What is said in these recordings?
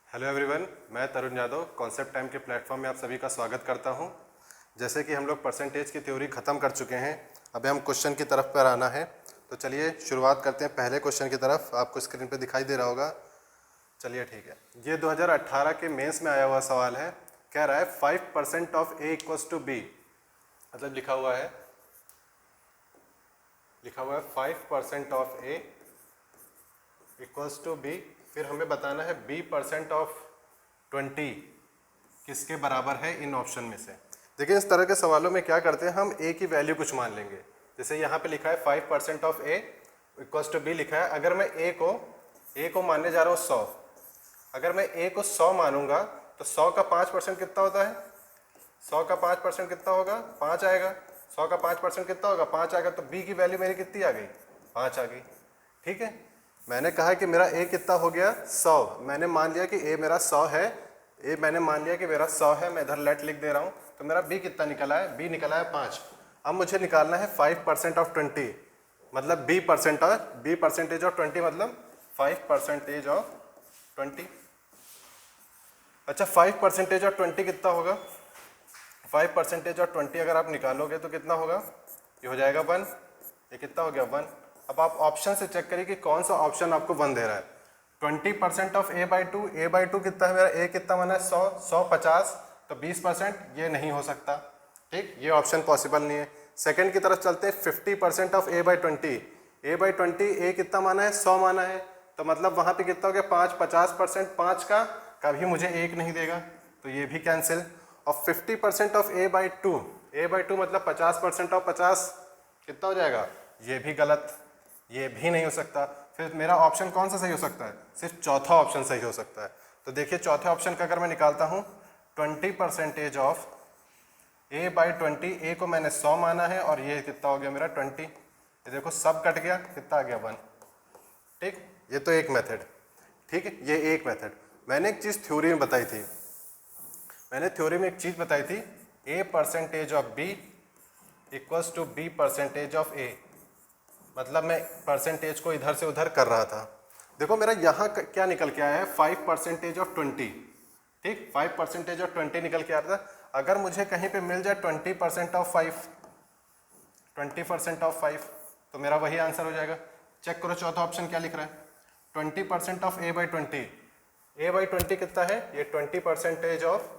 Hello everyone, मैं तरुण Yadav concept time के platform में आप सभी का स्वागत करता हूं। जैसे कि हम लोग परसेंटेज की थ्योरी ख़त्म कर चुके हैं, अभी हम क्वेश्चन की तरफ पर आना है। तो चलिए शुरुआत करते हैं पहले क्वेश्चन की तरफ। आपको स्क्रीन पे दिखाई दे रहा होगा। चलिए ठीक है, ये 2018 के मेंस में आया हुआ सवाल है। कह रहा है 5% of A equals to B. मतलब लिखा हुआ है 5% of A equals to B. फिर हमें बताना है b% ऑफ 20 किसके बराबर है इन ऑप्शन में से। देखिए, इस तरह के सवालों में क्या करते हैं, हम a की वैल्यू कुछ मान लेंगे। जैसे यहाँ पे लिखा है 5% of a equals to b लिखा है। अगर मैं a को मानने जा रहा हूँ 100, अगर मैं a को 100 मानूंगा तो 100 का 5% कितना होता है? 100 का 5% कितना होगा? 5 आएगा। 100 का 5% कितना होगा? 5 आएगा। तो b की वैल्यू मेरी कितनी आ गई? 5 आ गई। ठीक है, मैंने कहा कि मेरा a कितना हो गया? 100। मैंने मान लिया कि a मेरा 100 है। मैंने मान लिया कि मेरा 100 है। मैं इधर लेट लिख दे रहा हूँ। तो मेरा b कितना निकला है? b निकला है 5। अब मुझे निकालना है 5% ऑफ 20, मतलब b परसेंटेज ऑफ 20, मतलब 5% ऑफ 20। अच्छा, 5% ऑफ 20 कितना होगा? 5% ऑफ 20 अगर आप निकालोगे तो कितना होगा? ये हो जाएगा 1। ये कितना हो गया? 1। अब आप ऑप्शन से चेक करिए कि कौन सा ऑप्शन आपको 1 दे रहा है। 20% ऑफ a/2, a/2 कितना है मेरा? a कितना बना है? 100, 100 50, तो 20%। ये नहीं हो सकता। ठीक, ये ऑप्शन पॉसिबल नहीं है। सेकंड की तरफ चलते हैं, 50% ऑफ a/20, a/20 a कितना माना है? 100 माना है। तो मतलब वहाँ पे कितना हो गया? 5, 50%। 5 का कभी मुझे 1 नहीं देगा, तो ये भी कैंसिल। और 50% ऑफ a/2, a/2 मतलब 50% ऑफ 50 कितना हो जाएगा? ये भी गलत, ये भी नहीं हो सकता। फिर मेरा ऑप्शन कौन सा सही हो सकता है? सिर्फ चौथा ऑप्शन सही हो सकता है। तो देखिए, चौथे ऑप्शन का अगर मैं निकालता हूँ, 20% ऑफ a/20, a को मैंने 100 माना है और ये कितना हो गया मेरा? 20। ये देखो सब कट गया, कितना आ गया? 1। ठीक, ये तो एक मेथड। ठीक है, ये एक मेथड। मैंने एक चीज़ थ्योरी में बताई थी। मैंने थ्योरी में एक चीज़ बताई थी, a% of b equals to b% of a। मतलब मैं परसेंटेज को इधर से उधर कर रहा था। देखो मेरा यहाँ क्या निकल के आया है? 5% ऑफ 20। ठीक, 5% ऑफ 20 निकल के आ रहा था। अगर मुझे कहीं पे मिल जाए 20% ऑफ 5, 20% ऑफ 5, तो मेरा वही आंसर हो जाएगा। चेक करो चौथा ऑप्शन क्या लिख रहा है? 20% ऑफ a/20। a/20 कितना है? ये 20% ऑफ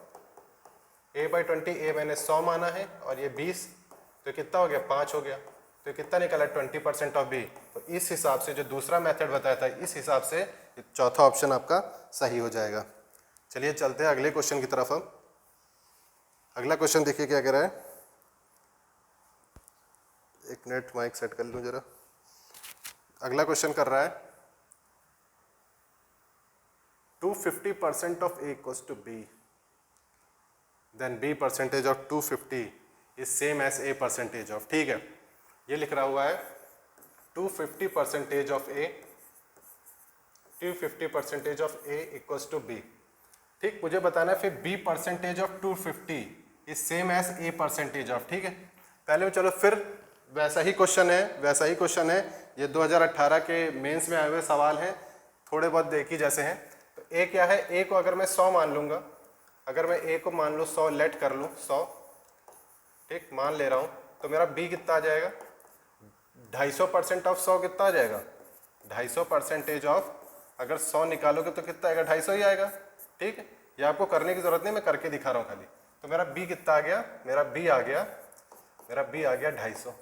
a/20। a मैंने 100 माना है और ये 20, तो कितना हो गया? 5 हो गया। तो कितना निकला? 20% ऑफ b। तो इस हिसाब से जो दूसरा मेथड बताया था, इस हिसाब से चौथा ऑप्शन आपका सही हो जाएगा। चलिए चलते हैं अगले क्वेश्चन की तरफ। हम अगला क्वेश्चन देखिए क्या कह रहा है। एक मिनट, माइक सेट कर लूँ जरा। अगला क्वेश्चन कर रहा है 250% of a equals to b, then b% of 250 is same as a% of. ठीक है, ये लिख रहा हुआ है 250% of a, 250% of a equals to b। ठीक, मुझे बताना है फिर b% of 250 is same as a% of. ठीक है, पहले चलो फिर वैसा ही क्वेश्चन है। ये 2018 के मेंस में आए हुए सवाल हैं, थोड़े बहुत देखी जैसे हैं। तो a क्या है? a को अगर मैं 100 मान लूँगा, अगर मैं a को मान लूँ 100, लेट कर लूँ 100, ठीक, मान ले रहा हूँ, तो मेरा b कितना आ जाएगा? 250% ऑफ 100 कितना आ जाएगा? 250% ऑफ, अगर 100 निकालोगे तो कितना आएगा? 250 ही आएगा। ठीक है, ये आपको करने की जरूरत नहीं, मैं करके दिखा रहा हूँ खाली। तो मेरा b कितना आ गया? मेरा b आ गया 250।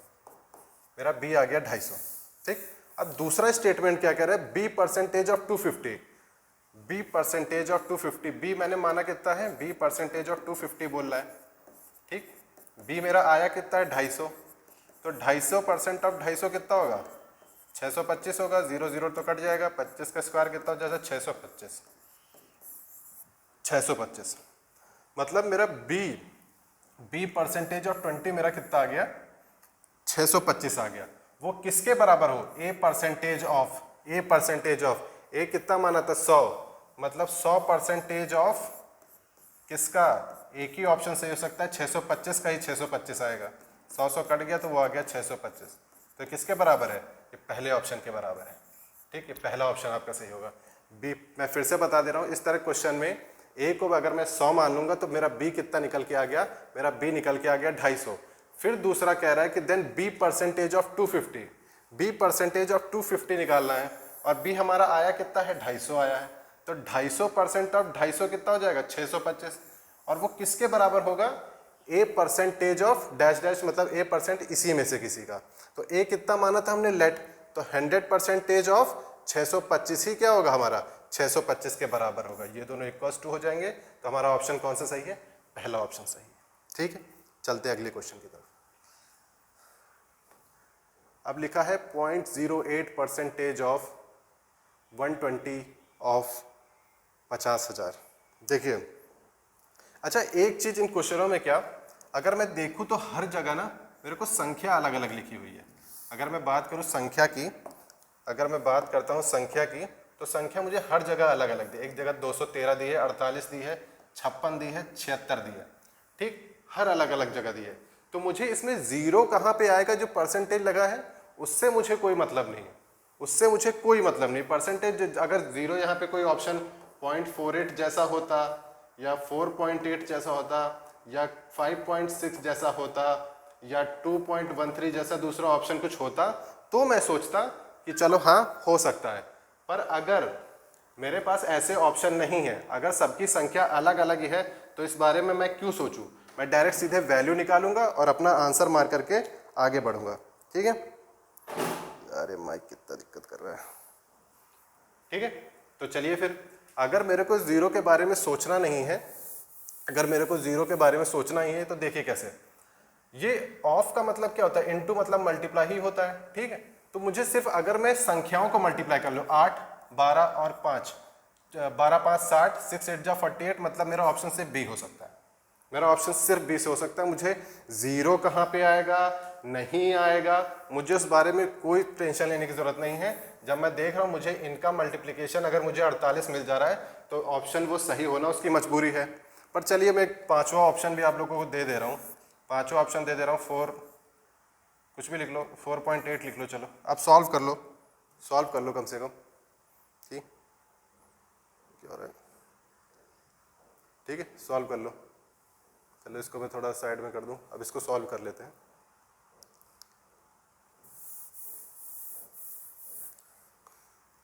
मेरा b आ गया 250। ठीक, अब दूसरा स्टेटमेंट क्या कह रहा है? b% of 250, b% of 250। b मैंने माना कितना है? b% ऑफ 250 बोल रहा है। ठीक, b मेरा आया कितना है? 250। तो 250% ऑफ 250 कितना होगा? 625 होगा। 0 0 तो कट जाएगा। 25 का स्क्वायर कितना हो जाएगा? 625। 625 मतलब मेरा b% ऑफ 20 मेरा कितना आ गया? 625 आ गया। वो किसके बराबर हो? a% ऑफ a कितना माना था? 100, मतलब 100% ऑफ किसका? एक ही ऑप्शन सही हो सकता है, 625 का ही 625 आएगा। 100 कट गया तो वो आ गया 625। तो किसके बराबर है? ये पहले ऑप्शन के बराबर है। ठीक है, पहला ऑप्शन आपका सही होगा। बी, मैं फिर से बता दे रहा हूँ, इस तरह क्वेश्चन में ए को अगर मैं 100 मान लूंगा तो मेरा बी कितना निकल के आ गया, मेरा बी निकल के आ गया 250। फिर दूसरा कह रहा है कि then B percentage of 250, B percentage of 250 निकालना है, और बी हमारा आया कितना है, 250 आया है। तो 250% ऑफ 250 कितना हो जाएगा, 625। और वो किसके बराबर होगा, a percentage of dash dash, मतलब ए परसेंट इसी में से किसी का। तो ए कितना माना था हमने, लेट, तो 100% ऑफ 625 ही क्या होगा हमारा, 625 के बराबर होगा। ये दोनों इक्वल्स टू हो जाएंगे। तो हमारा ऑप्शन कौन सा सही है, पहला ऑप्शन सही है। ठीक है, चलते हैं अगले क्वेश्चन की तरफ। अब लिखा है 0.08% ऑफ 120 ऑफ 50,000। देखिए, अच्छा एक चीज इन क्वेश्चनों में क्या, अगर मैं देखूं तो हर जगह ना मेरे को संख्या अलग अलग लिखी हुई है। अगर मैं बात करूं संख्या की, अगर मैं बात करता हूं संख्या की, तो संख्या मुझे हर जगह अलग अलग दी। एक जगह 213 दी है, 48 दी है, 56 दी है, 76 दी है। ठीक, हर अलग अलग जगह दी है। तो मुझे इसमें जीरो कहाँ पे आएगा, जो परसेंटेज लगा है उससे मुझे कोई मतलब नहीं है, उससे मुझे कोई मतलब नहीं। परसेंटेज अगर जीरो यहाँ पे कोई ऑप्शन 0.48 जैसा होता, या 4.8 जैसा होता, या 5.6 जैसा होता, या 2.13 जैसा दूसरा ऑप्शन कुछ होता, तो मैं सोचता कि चलो हाँ हो सकता है। पर अगर मेरे पास ऐसे ऑप्शन नहीं है, अगर सबकी संख्या अलग अलग ही है, तो इस बारे में मैं क्यों सोचूं। मैं डायरेक्ट सीधे वैल्यू निकालूंगा और अपना आंसर मार करके आगे बढ़ूंगा। ठीक है, अरे माइक कितना दिक्कत कर रहा है। ठीक है, तो चलिए फिर, अगर मेरे को जीरो के बारे में सोचना नहीं है, अगर मेरे को जीरो के बारे में सोचना ही है, तो देखिए कैसे, ये ऑफ का मतलब क्या होता है, इनटू मतलब मल्टीप्लाई ही होता है। ठीक है, तो मुझे सिर्फ अगर मैं संख्याओं को मल्टीप्लाई कर लूँ, 8, 12 और 5, 12 5 60, 6 8 जा 48, मतलब मेरा ऑप्शन सिर्फ बी हो सकता है। मेरा ऑप्शन सिर्फ बी से हो सकता है। मुझे जीरो कहाँ पे आएगा, नहीं आएगा, मुझे उस बारे में कोई टेंशन लेने की जरूरत नहीं है। जब मैं देख रहा हूँ मुझे इनका मल्टीप्लिकेशन अगर मुझे 48 मिल जा रहा है, तो ऑप्शन वो सही होना उसकी मजबूरी है। पर चलिए मैं पांचवा ऑप्शन भी आप लोगों को दे दे रहा हूँ, पांचवा ऑप्शन दे दे रहा हूँ। 4 कुछ भी लिख लो, 4.8 लिख लो, चलो आप सॉल्व कर लो, सॉल्व कर लो कम से कम। ठीक, क्या हो रहा है, ठीक है, सॉल्व कर लो। चलो इसको मैं थोड़ा साइड में कर दूं, अब इसको सॉल्व कर लेते हैं।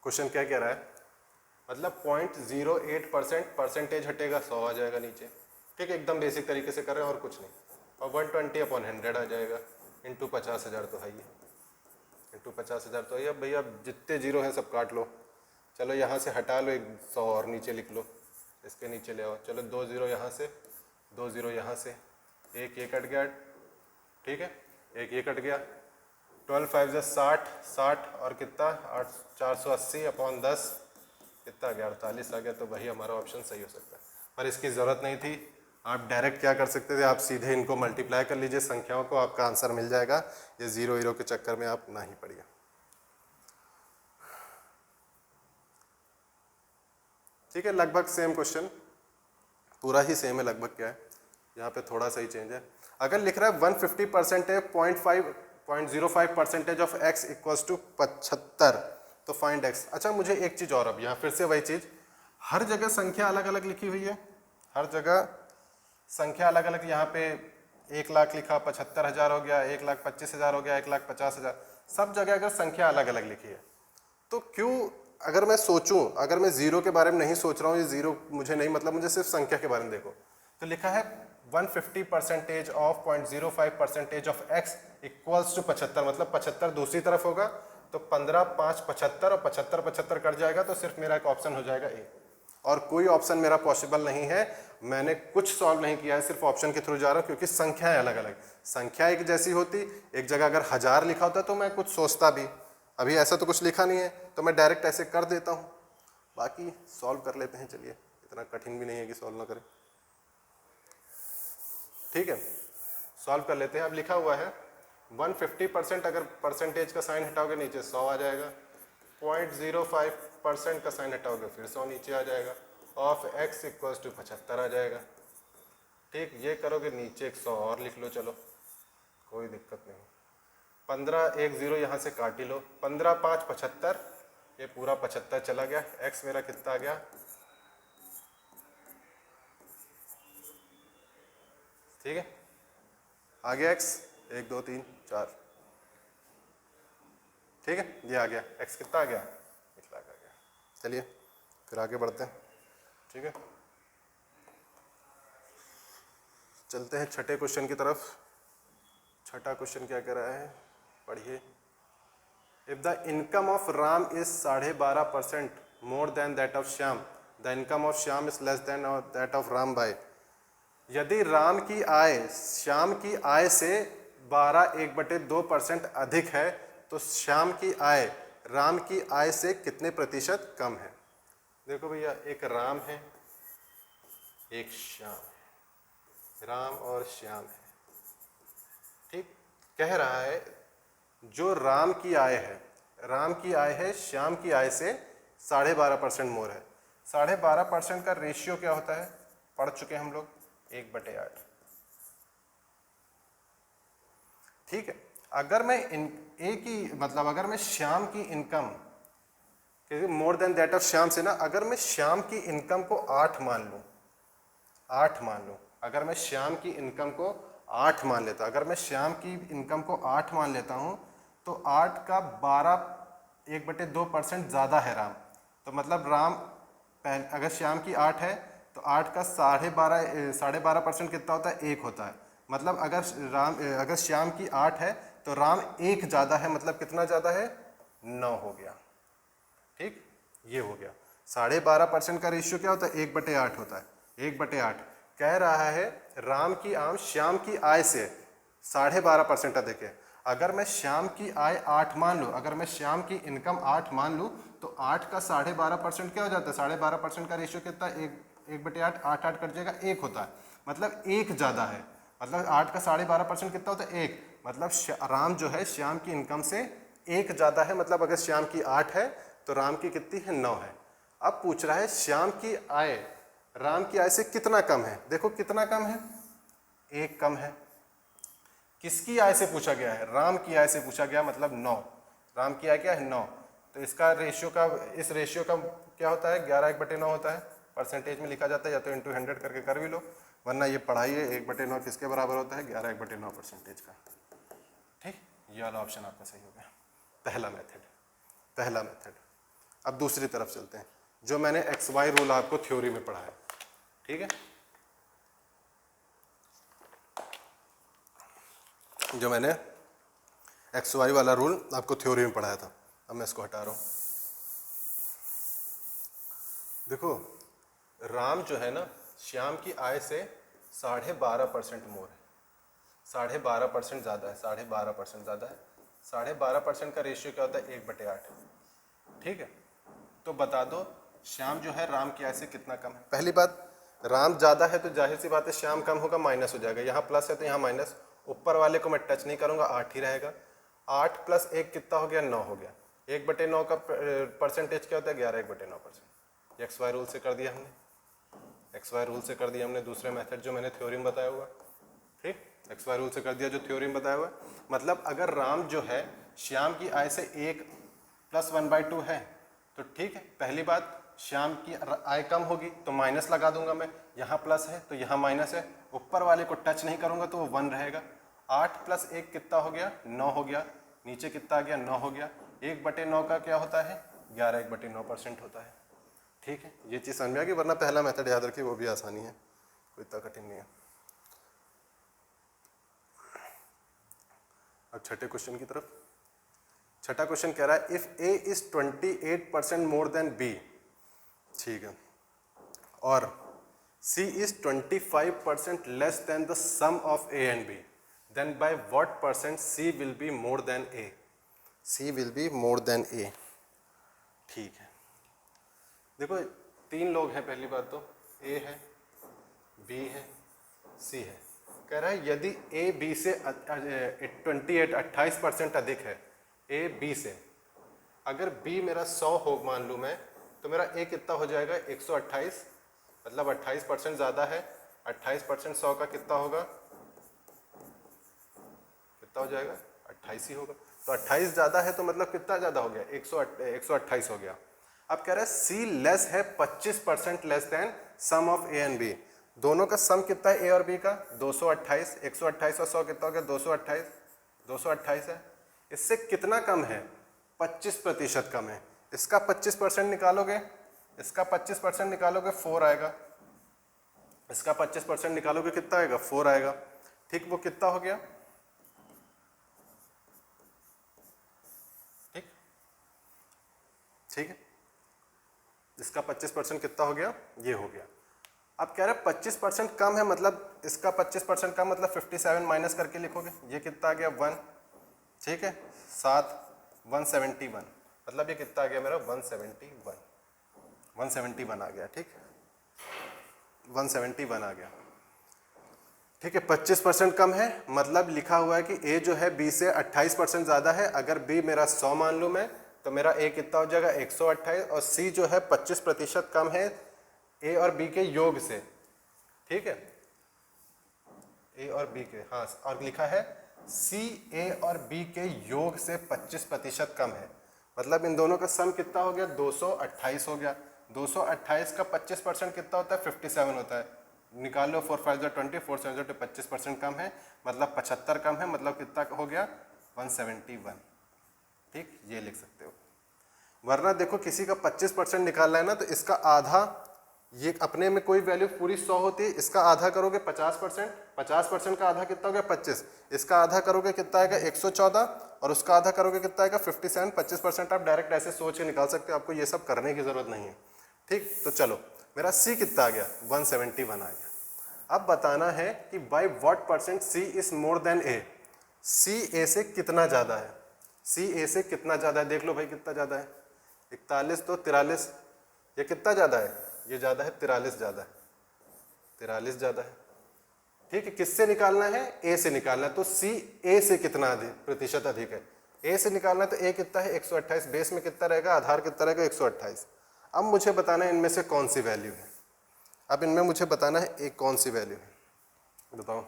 क्वेश्चन क्या कह रहा है, मतलब 0.08% परसेंटेज हटेगा, 100 आ जाएगा नीचे। ठीक है, एकदम बेसिक तरीके से कर रहे हैं और कुछ नहीं। और 120/100 आ जाएगा, इंटू 50,000 तो है ही, इंटू 50,000 तो है। अब भैया जितने जीरो हैं सब काट लो। चलो यहाँ से हटा लो, एक 100 और नीचे लिख लो, इसके नीचे ले आओ। चलो 2 जीरो यहाँ से, 2 जीरो यहाँ से, एक ये कट गया। ठीक है, एक ये कट गया। 12 5 60, 60 और कितना 8, 480/10 कितना आ गया, 48 आ गया। तो वही हमारा ऑप्शन सही हो सकता है। पर इसकी ज़रूरत नहीं थी, आप डायरेक्ट क्या कर सकते थे, आप सीधे इनको मल्टीप्लाई कर लीजिए संख्याओं को, आपका आंसर मिल जाएगा। ये जीरो हीरो के चक्कर में आप ना ही पड़िए। ठीक है, लगभग सेम क्वेश्चन, पूरा ही सेम है लगभग। क्या है यहाँ पे थोड़ा सा ही चेंज है। अगर लिख रहा है 150% है 0.05% ऑफ x इक्वल्स टू 75, तो फाइंड x। अच्छा मुझे एक चीज़ और, अब यहाँ फिर से वही चीज़, हर जगह संख्या अलग अलग लिखी हुई है, हर जगह संख्या अलग अलग। यहाँ पे 1 लाख लिखा, 75,000 हो गया, 1,25,000 हो गया, 1,50,000, सब जगह अगर संख्या अलग अलग लिखी है, तो क्यों, अगर मैं सोचूं, अगर मैं जीरो के बारे में नहीं सोच रहा हूँ, ये जीरो मुझे नहीं मतलब, मुझे सिर्फ संख्या के बारे में देखो, तो लिखा है 150% of 0.05% of x equals to 75, मतलब 75 दूसरी तरफ होगा, तो 15 5 75 और 75 75 कट जाएगा, तो सिर्फ मेरा एक ऑप्शन हो जाएगा ए। और कोई ऑप्शन मेरा पॉसिबल नहीं है। मैंने कुछ सॉल्व नहीं किया है, सिर्फ ऑप्शन के थ्रू जा रहा हूँ, क्योंकि संख्याएं अलग अलग, संख्या एक जैसी होती, एक जगह अगर 1000 लिखा होता तो मैं कुछ सोचता भी, अभी ऐसा तो कुछ लिखा नहीं है, तो मैं डायरेक्ट ऐसे कर देता हूँ। बाकी सॉल्व कर लेते हैं, चलिए, इतना कठिन भी नहीं है कि सॉल्व ना करें। ठीक है, सॉल्व कर लेते हैं। अब लिखा हुआ है 150%, अगर परसेंटेज का साइन हटाओगे नीचे 100 आ जाएगा, 0.05% का साइन हटाओगे फिर 100 नीचे आ जाएगा, ऑफ x इक्वल्स टू 75 आ जाएगा। ठीक, ये करोगे नीचे एक 100 और लिख लो, चलो कोई दिक्कत नहीं। 15 1 0 यहाँ से काट ही लो, 15 5 75 ये पूरा 75 चला गया, x मेरा कितना आ गया, ठीक है, आ गया x 1 2 3 4, ठीक है, ये आ गया x कितना आ गया, 1 लाख आ गया। चलिए फिर आगे बढ़ते हैं, ठीक है, चलते हैं छठे क्वेश्चन की तरफ। छठा क्वेश्चन क्या कह रहा है, पढ़िए। If the income of Ram is 12.5% more than that of Shyam, the income of Shyam is less than that of Ram by. यदि राम की आय श्याम की आय से 12.1/2% अधिक है तो श्याम की आय राम की आय से कितने प्रतिशत कम है। देखो भैया, एक राम है, एक श्याम है, राम और श्याम है, ठीक। कह रहा है जो राम की आय है, राम की आय है श्याम की आय से 12.5% मोर है। 12.5% का रेशियो क्या होता है, पढ़ चुके हम लोग, 1/8, ठीक है। अगर मैं अगर मैं श्याम की इनकम, क्योंकि मोर देन दैट ऑफ श्याम से ना, अगर मैं श्याम की इनकम को 8 मान लूँ, 8 मान लूँ, अगर मैं श्याम की इनकम को 8 मान लेता, अगर मैं श्याम की इनकम को 8 मान लेता हूँ तो 8 का 1/2% ज़्यादा है राम, तो मतलब राम अगर श्याम की 8 है तो 8 का 12.5% कितना होता है, 1 होता है। मतलब अगर श्याम की 8 है तो राम 1 ज़्यादा है, मतलब कितना ज़्यादा है, 9 हो गया, ठीक, ये हो गया। 12.5% का रेशियो क्या होता है, 1/8 होता है, 1/8। कह रहा है राम की आम श्याम की आय से 12.5% अधिक है। अगर मैं श्याम की आय 8 मान लूँ, अगर मैं श्याम की इनकम 8 मान लूँ तो 8 का 12.5% क्या हो जाता है, 12.5% का रेशियो कितना है, 1/8, 8 कट जाएगा, 1 होता है, मतलब 1 ज़्यादा है। मतलब 8 का 12.5% कितना होता है, 1, मतलब राम जो है श्याम की इनकम से 1 ज़्यादा है। मतलब अगर श्याम की 8 है तो राम की कितनी है, 9 है। अब पूछ रहा है श्याम की आय राम की आय से कितना कम है। देखो कितना कम है, 1 कम है। किसकी आय से पूछा गया है, राम की आय से पूछा गया, मतलब 9, राम की आय क्या है, 9। तो इसका रेशियो का, इस रेशियो का क्या होता है, 11/1/9 होता है। परसेंटेज में लिखा जाता है, या तो इंटू 100 करके कर भी लो, वरना ये पढ़ाइए 1/9 किसके बराबर होता है, 11/1/9 परसेंटेज का, ठीक। ये वाला ऑप्शन आपका सही हो गया, पहला मेथड। अब दूसरी तरफ चलते हैं, जो मैंने XY रूल आपको थ्योरी में पढ़ा है, ठीक है, जो मैंने XY वाला रूल आपको थ्योरी में पढ़ाया था। अब मैं इसको हटा रहा हूँ। देखो राम जो है ना, श्याम की आय से 12.5% मोर है, 12.5% ज़्यादा है, 12.5% ज़्यादा है। 12.5% का रेशियो क्या होता है, 1/8, ठीक है। तो बता दो श्याम जो है राम की आय से कितना कम है। पहली बात, राम ज़्यादा है तो जाहिर सी बात है श्याम कम होगा, माइनस हो जाएगा, यहाँ प्लस है तो यहाँ माइनस, ऊपर वाले को मैं टच नहीं करूँगा, 8 ही रहेगा। 8 + 1 कितना हो गया, 9 हो गया। 1/9 का परसेंटेज क्या होता है, 11/9%। XY रूल से कर दिया हमने, XY रूल से कर दिया हमने, दूसरे मेथड जो मैंने थ्योरी में बताया हुआ, ठीक, XY रूल से कर दिया जो थ्योरी में बताया हुआ। मतलब अगर राम जो है श्याम की आय से 1 + 1/2 है तो ठीक है, पहली बात श्याम की आय कम होगी तो माइनस लगा दूंगा मैं, यहाँ प्लस है तो यहाँ माइनस है, ऊपर वाले को टच नहीं करूंगा तो वो 1 रहेगा। 8 + 1 कितना हो गया, 9 हो गया, नीचे कितना आ गया, 9 हो गया। 1/9 का क्या होता है, 11/1/9% होता है, ठीक है। ये चीज़ समझ में आ गई, वरना पहला मेथड याद रखिए, वो भी आसानी है, कोई इतना कठिन नहीं है। अब छठे क्वेश्चन की तरफ। छठा क्वेश्चन कह रहा है if A is 28% more than B, ठीक है, और C is 25% less than the sum of A and B, then by what percent C will be more than A। C will be more than A, ठीक है। देखो 3 लोग हैं, पहली बात तो A है, B है, C है। कह रहा है यदि A B से 28% अधिक है, A B से, अगर B मेरा 100 हो मान लूँ मैं, तो मेरा A कितना हो जाएगा, 128, मतलब 28% ज़्यादा है। 28% 100 का कितना होगा, कितना हो जाएगा, 28 ही होगा। तो 28 ज़्यादा है तो मतलब कितना ज़्यादा हो गया, 128 हो गया। अब कह रहे हैं सी लेस है 25% less than sum of A and B. दोनों का सम कितना है ए और बी का, 228, 128 और 100 कितना हो गया, 228 है। इससे कितना कम है, 25% कम है। इसका 25% निकालोगे, इसका 25% निकालोगे 4 आएगा, इसका 25% निकालोगे कितना आएगा, 4 आएगा। ठीक, वो कितना हो गया, ठीक ठीक है, इसका 25% कितना हो गया, ये हो गया। अब कह रहे हैं 25% कम है, मतलब इसका 25% कम मतलब 57 माइनस करके लिखोगे, ये कितना आ गया 1, ठीक है, 7 171, मतलब ये कितना आ गया मेरा 171 आ गया। ठीक, 171 आ गया। ठीक है, 25% कम है, मतलब लिखा हुआ है कि ए जो है बी से 28% ज़्यादा है। अगर बी मेरा 100 मान लूँ मैं, तो मेरा ए कितना हो जाएगा 128, और सी जो है 25% कम है ए और बी के योग से। ठीक है, ए और बी के, हाँ, और लिखा है सी ए और बी के योग से 25% कम है, मतलब इन दोनों का सम कितना हो गया, 228 हो गया। 228 का 25% कितना होता है, 57 होता है। निकाल लो, 4 5 20, 4 7 25% कम है, मतलब 75 कम है, मतलब कितना हो गया 171। ठीक, ये लिख सकते हो। वरना देखो किसी का 25% निकालना है ना, तो इसका आधा, ये अपने में कोई वैल्यू पूरी 100 होती है, इसका आधा करोगे 50%, 50% का आधा कितना हो गया 25, इसका आधा करोगे कितना आएगा 114, और उसका आधा करोगे कितना आएगा 57। 25% आप डायरेक्ट ऐसे सोच के निकाल सकते हो, आपको ये सब करने की जरूरत नहीं है। ठीक, तो चलो मेरा सी कितना आ गया, 171 आ गया। अब बताना है कि by what percent C is more than A, C A से कितना ज़्यादा है, सी ए से कितना ज़्यादा है, देख लो भाई कितना ज़्यादा है, 41 तो 43, ये कितना ज़्यादा है, ये ज़्यादा है, 43 ज़्यादा है, 43 ज़्यादा है। ठीक है, किससे निकालना है, ए से निकालना है, तो सी ए से कितना अधिक प्रतिशत अधिक है, ए से निकालना है, तो ए कितना है 128, बेस में कितना रहेगा, आधार कितना रहेगा 128। अब मुझे बताना है इनमें से कौन सी वैल्यू है, अब इनमें मुझे बताना है एक कौन सी वैल्यू है, बताओ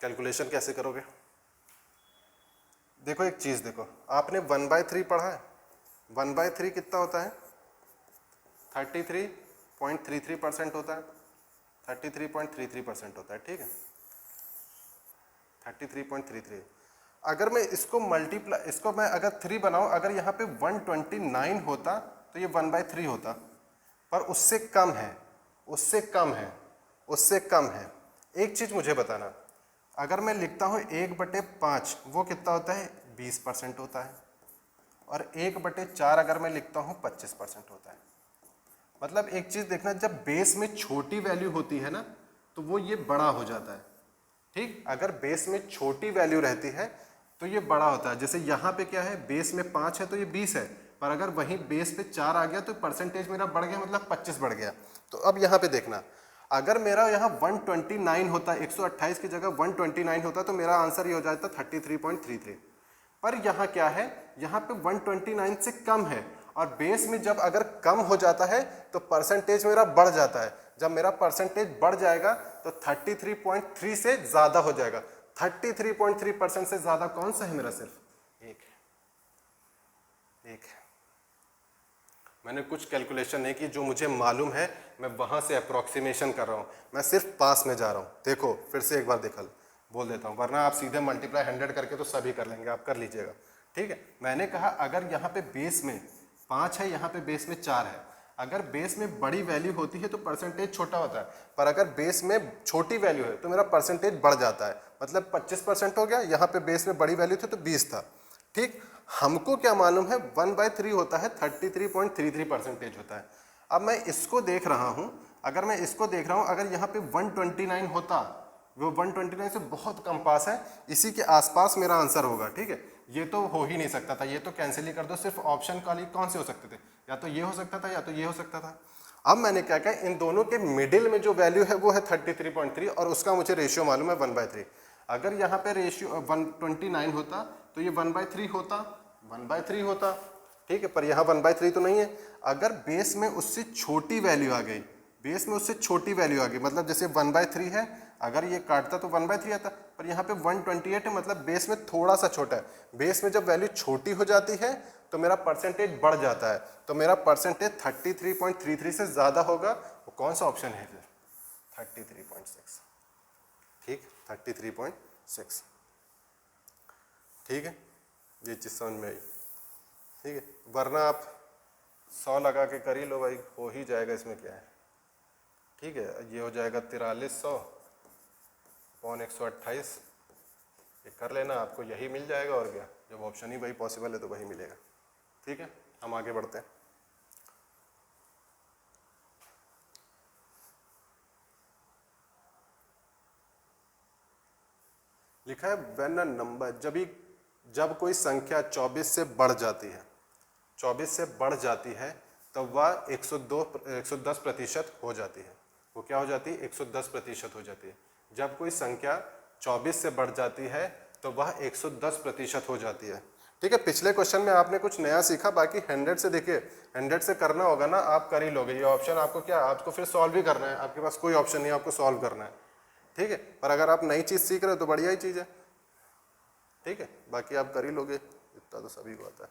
कैलकुलेशन कैसे करोगे। देखो एक चीज़ देखो, आपने 1/3 पढ़ा है, 1/3 कितना होता है, 33.33% होता है, 33.33% होता है। ठीक है, 33.33। अगर मैं इसको मल्टीप्लाई, इसको मैं अगर 3 बनाऊं, अगर यहाँ पे 129 होता तो ये 1/3 होता, पर उससे कम है, उससे कम है, उससे कम है। एक चीज़ मुझे बताना, अगर मैं लिखता हूँ 1/5, वो कितना होता है 20% होता है, और 1/4 अगर मैं लिखता हूँ 25% होता है। मतलब एक चीज़ देखना, जब बेस में छोटी वैल्यू होती है ना, तो वो ये बड़ा हो जाता है। ठीक, अगर बेस में छोटी वैल्यू रहती है तो ये बड़ा होता है। जैसे यहाँ पे क्या है, बेस में 5 है तो ये 20 है, पर अगर वहीं बेस पे 4 आ गया तो परसेंटेज मेरा बढ़ गया, मतलब 25 बढ़ गया। तो अब यहाँ पे देखना, अगर मेरा यहाँ 129 होता, 128 की जगह 129 होता, तो मेरा आंसर ये हो जाता 33.33। पर यहाँ क्या है, यहाँ पे 129 से कम है, और बेस में जब अगर कम हो जाता है तो परसेंटेज मेरा बढ़ जाता है। जब मेरा परसेंटेज बढ़ जाएगा तो 33.3 से ज़्यादा हो जाएगा। 33.3% से ज़्यादा कौन सा है मेरा, सिर्फ एक है, एक है। मैंने कुछ कैलकुलेशन नहीं की, जो मुझे मालूम है मैं वहाँ से अप्रॉक्सीमेशन कर रहा हूँ, मैं सिर्फ पास में जा रहा हूँ। देखो फिर से एक बार देखल बोल देता हूँ, वरना आप सीधे मल्टीप्लाई 100 करके तो सभी कर लेंगे, आप कर लीजिएगा। ठीक है, मैंने कहा अगर यहाँ पे बेस में 5 है, यहाँ पे बेस में 4 है, अगर बेस में बड़ी वैल्यू होती है तो परसेंटेज छोटा होता है, पर अगर बेस में छोटी वैल्यू है तो मेरा परसेंटेज बढ़ जाता है। मतलब 25% हो गया, यहाँ पे बेस में बड़ी वैल्यू थी तो 20 था। ठीक, हमको क्या मालूम है 1/3 होता है, 33.33% होता है। अब मैं इसको देख रहा हूँ, अगर मैं इसको देख रहा हूँ, अगर यहाँ पे 129 होता, वो 129 से बहुत कम पास है, इसी के आसपास मेरा आंसर होगा। ठीक है, ये तो हो ही नहीं सकता था, ये तो कैंसिल ही कर दो। सिर्फ ऑप्शन खाली कौन से हो सकते थे, या तो ये हो सकता था या तो ये हो सकता था। अब मैंने क्या कहा, इन दोनों के मिडिल में जो वैल्यू है वो है 33.3, और उसका मुझे रेशियो मालूम है 1/3। अगर यहाँ पे रेशियो 129 होता तो ये 1/3 होता, 1/3 होता। ठीक है, पर यहाँ 1/3 तो नहीं है। अगर बेस में उससे छोटी वैल्यू आ गई, बेस में उससे छोटी वैल्यू आ गई, मतलब जैसे 1/3 है, अगर ये काटता तो 1/3 आता, पर यहाँ पे 128 है, मतलब बेस में थोड़ा सा छोटा है। बेस में जब वैल्यू छोटी हो जाती है तो मेरा परसेंटेज बढ़ जाता है, तो मेरा परसेंटेज 33.33 से ज़्यादा होगा। वो कौन सा ऑप्शन है फिर? 33.6। ठीक, 33.6। ठीक है, ये चीज़ समझ में आई। ठीक है, वरना आप 100 लगा के कर ही लो भाई, हो ही जाएगा, इसमें क्या है। ठीक है, ये हो जाएगा 4300/128, ये कर लेना, आपको यही मिल जाएगा और क्या, जब ऑप्शन ही वही पॉसिबल है तो वही मिलेगा। ठीक है, हम आगे बढ़ते हैं। लिखा है व्हेन अ नंबर, जब कोई संख्या 24 से बढ़ जाती है, 24 से बढ़ जाती है, तब वह 110% हो जाती है। वो क्या हो जाती है? 110% हो जाती है। जब कोई संख्या 24 से बढ़ जाती है तो वह 110% हो जाती है। ठीक है, पिछले क्वेश्चन में आपने कुछ नया सीखा, बाकी 100 से देखिए, 100 से करना होगा ना, आप कर ही लोगे। ये ऑप्शन आपको क्या, आपको फिर सॉल्व ही करना है, आपके पास कोई ऑप्शन नहीं, आपको सॉल्व करना है। ठीक है, पर अगर आप नई चीज़ सीख रहे हो तो बढ़िया ही चीज़ है। ठीक है, बाकी आप कर ही लोगे, इतना तो सभी को आता है।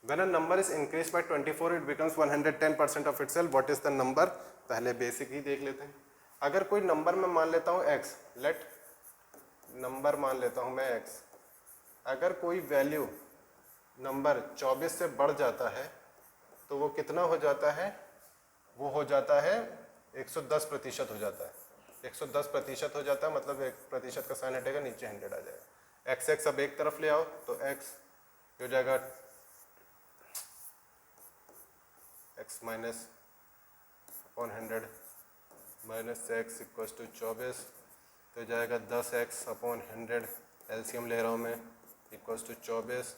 When a number is increased by 24, it becomes 110% of itself. What is the number? पहले बेसिक ही देख लेते हैं। अगर कोई नंबर मैं मान लेता हूँ x, लेट नंबर मान लेता हूँ मैं x, अगर कोई वैल्यू नंबर 24 से बढ़ जाता है तो वो कितना हो जाता है? वो हो जाता है 110% हो जाता है। 110% हो जाता है, मतलब 1% का साइन हटेगा, नीचे 100 आ जाएगा। x अब एक तरफ ले आओ तो x हो जाएगा x minus upon 100 minus x equals to 24, तो जाएगा 10x अपॉन 100, एलसीएम ले रहा हूँ मैं, इक्वल्स टू 24,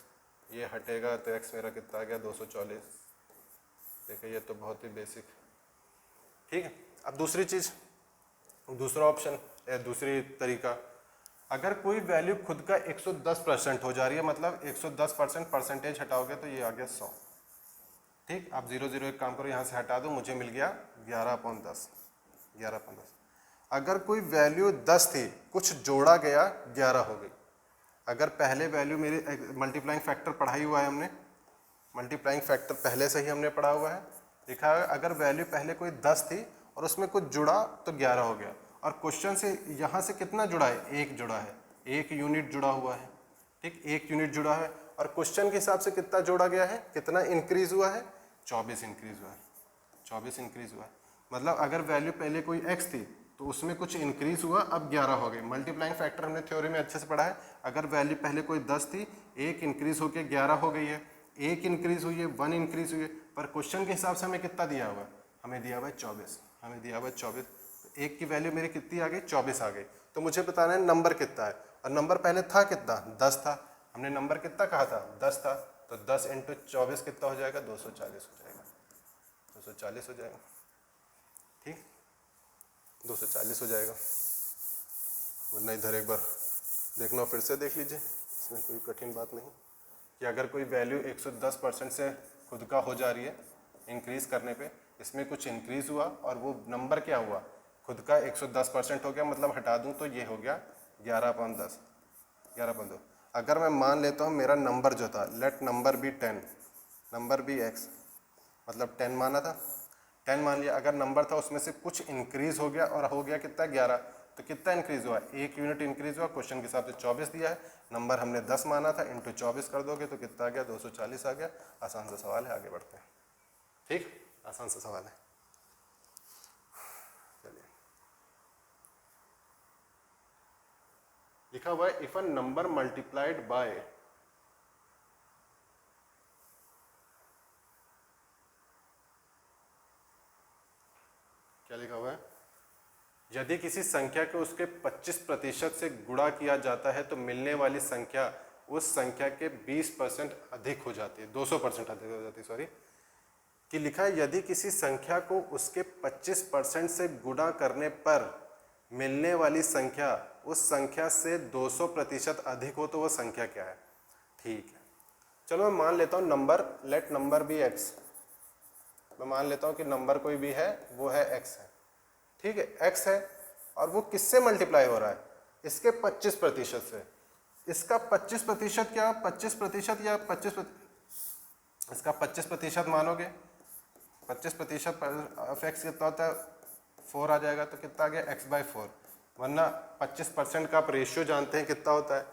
ये हटेगा तो x मेरा कितना आ गया? 240। देखिए ये तो बहुत ही बेसिक। ठीक है, अब दूसरी चीज़, दूसरा ऑप्शन या दूसरी तरीका, अगर कोई वैल्यू खुद का 110% हो जा रही है, मतलब 110% परसेंटेज हटाओगे तो ये आ गया 100। ठीक, आप 0 एक काम करो, यहाँ से हटा दो, मुझे मिल गया 11/10, 11/10। अगर कोई वैल्यू 10 थी, कुछ जोड़ा गया 11 हो गई। अगर पहले वैल्यू मेरी मल्टीप्लाइंग फैक्टर पढ़ाई हुआ है हमने, मल्टीप्लाइंग फैक्टर पहले से ही हमने पढ़ा हुआ है, लिखा है अगर वैल्यू पहले कोई 10 थी और उसमें कुछ जुड़ा तो 11 हो गया। और क्वेश्चन से यहाँ से कितना जुड़ा है? 1 जुड़ा है, 1 यूनिट जुड़ा हुआ है। ठीक, 1 यूनिट जुड़ा है, और क्वेश्चन के हिसाब से कितना जोड़ा गया है, कितना इंक्रीज हुआ है? 24 इंक्रीज हुआ है, 24 इंक्रीज हुआ है। मतलब अगर वैल्यू पहले कोई x थी तो उसमें कुछ इंक्रीज हुआ, अब 11 हो गई। मल्टीप्लाइंग फैक्टर हमने थ्योरी में अच्छे से पढ़ा है, अगर वैल्यू पहले कोई 10 थी, 1 इंक्रीज होकर 11 हो गई है, 1 इंक्रीज हुई है, 1 इंक्रीज हुई है, पर क्वेश्चन के हिसाब से हमें कितना दिया हुआ है? हमें दिया हुआ है 24, हमें दिया हुआ है 24, तो 1 की वैल्यू मेरी कितनी आ गई? 24 आ गई। तो मुझे बताना है नंबर कितना है, और नंबर पहले था कितना? 10 था। हमने नंबर कितना कहा था? 10 था, तो 10 × 24 कितना हो जाएगा? 240 हो जाएगा, 240 हो जाएगा। ठीक, 240 हो जाएगा। वरना इधर एक बार देखना, फिर से देख लीजिए, इसमें कोई कठिन बात नहीं कि अगर कोई वैल्यू 110% से खुद का हो जा रही है इंक्रीज करने पे, इसमें कुछ इंक्रीज हुआ और वो नंबर क्या हुआ? खुद का 110% हो गया, मतलब हटा दूं तो ये हो गया 11/10, 11/2। अगर मैं मान लेता हूँ मेरा नंबर जो था, let number be 10, number be x, मतलब 10 माना था, 10 मान लिया। अगर नंबर था उसमें से कुछ इंक्रीज हो गया और हो गया कितना? 11। तो कितना इंक्रीज हुआ? 1 यूनिट इंक्रीज हुआ, क्वेश्चन के हिसाब से 24 दिया है, नंबर हमने 10 माना था, इंटू 24 कर दोगे तो कितना आ गया? 240 आ गया। आसान सा सवाल है, आगे बढ़ते हैं। ठीक, आसान सा सवाल है, चलिए। लिखा हुआ है if a number multiplied by क्या लिखा हुआ है? यदि किसी संख्या को उसके 25% से गुणा किया जाता है तो मिलने वाली संख्या उस संख्या के 20% अधिक हो जाती है, 200% अधिक हो जाती है, सॉरी। कि लिखा है यदि किसी संख्या को उसके 25% से गुणा करने पर मिलने वाली संख्या उस संख्या से 200% अधिक हो तो वह संख्या क्या है? ठीक है, चलो मैं मान लेता हूँ number, let number be x, मैं मान लेता हूँ कि नंबर कोई भी है, वो है x है, ठीक है, x है, और वो किससे मल्टीप्लाई हो रहा है, इसके 25% से। इसका 25% क्या, 25% या 25%, इसका 25% मानोगे, 25% ऑफ एक्स कितना होता है, 4 आ जाएगा, तो कितना आ गया x/4। वरना 25% का आप रेशियो जानते हैं कितना होता है,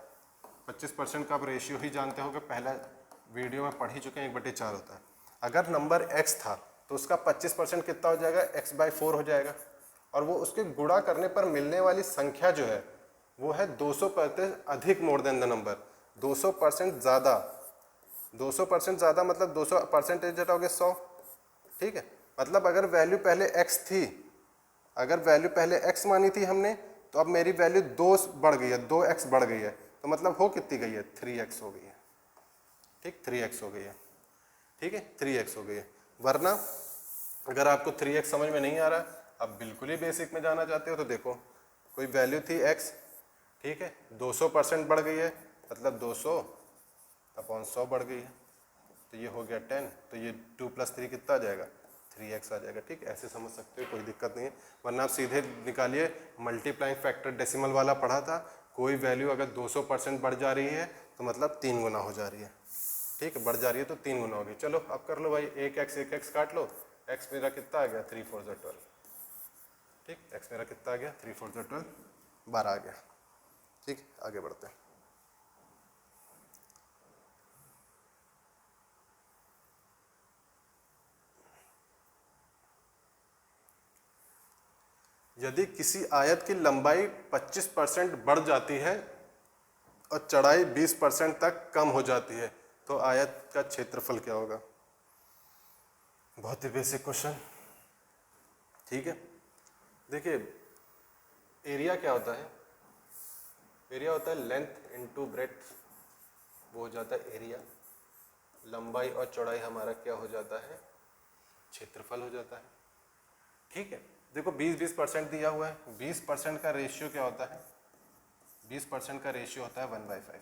25% का आप रेशियो ही जानते हो कि पहला वीडियो में पढ़ ही चुके हैं, 1/4 होता है। अगर नंबर x था तो उसका 25% कितना हो जाएगा, x/4 हो जाएगा, और वो उसके गुणा करने पर मिलने वाली संख्या जो है वो है 200% अधिक, मोर देन द नंबर, 200% ज़्यादा। 200% ज़्यादा मतलब 200% हटाओगे 100, ठीक है। मतलब अगर वैल्यू पहले x थी, अगर वैल्यू पहले x मानी थी हमने, तो अब मेरी वैल्यू 2 बढ़ गई है, 2x बढ़ गई है, तो मतलब हो कितनी गई है, 3x हो गई है, ठीक, 3x हो गई है, ठीक है, 3x हो गई है। वरना अगर आपको 3x समझ में नहीं आ रहा, आप बिल्कुल ही बेसिक में जाना चाहते हो, तो देखो कोई वैल्यू थी x, ठीक है, 200% बढ़ गई है, मतलब 200/100 बढ़ गई है, तो ये हो गया 10, तो ये 2 + 3 कितना आ जाएगा, 3x आ जाएगा, ठीक, ऐसे समझ सकते हो, कोई दिक्कत नहीं है। वरना आप सीधे निकालिए, मल्टीप्लाइंग फैक्टर डेसिमल वाला पढ़ा था, कोई वैल्यू अगर 200% बढ़ जा रही है तो मतलब 3 गुना हो जा रही है, ठीक है, बढ़ जा रही है तो 3 गुना होगी। चलो अब कर लो भाई, एक एक्स काट लो, x मेरा कितना आ गया, 3 4 12, ठीक, x मेरा कितना आ गया, 3 4 12, 12 आ गया, ठीक, आगे बढ़ते हैं। यदि किसी आयत की लंबाई 25% बढ़ जाती है और चौड़ाई 20% तक कम हो जाती है, तो आयत का क्षेत्रफल क्या होगा। बहुत ही बेसिक क्वेश्चन, ठीक है। देखिए, एरिया क्या होता है, एरिया होता है लेंथ इनटू ब्रेड्थ, वो हो जाता है एरिया। लंबाई और चौड़ाई हमारा क्या हो जाता है, क्षेत्रफल हो जाता है, ठीक है। देखो 20% दिया हुआ है, 20% का रेशियो क्या होता है, 20% का रेशियो होता है 1/5।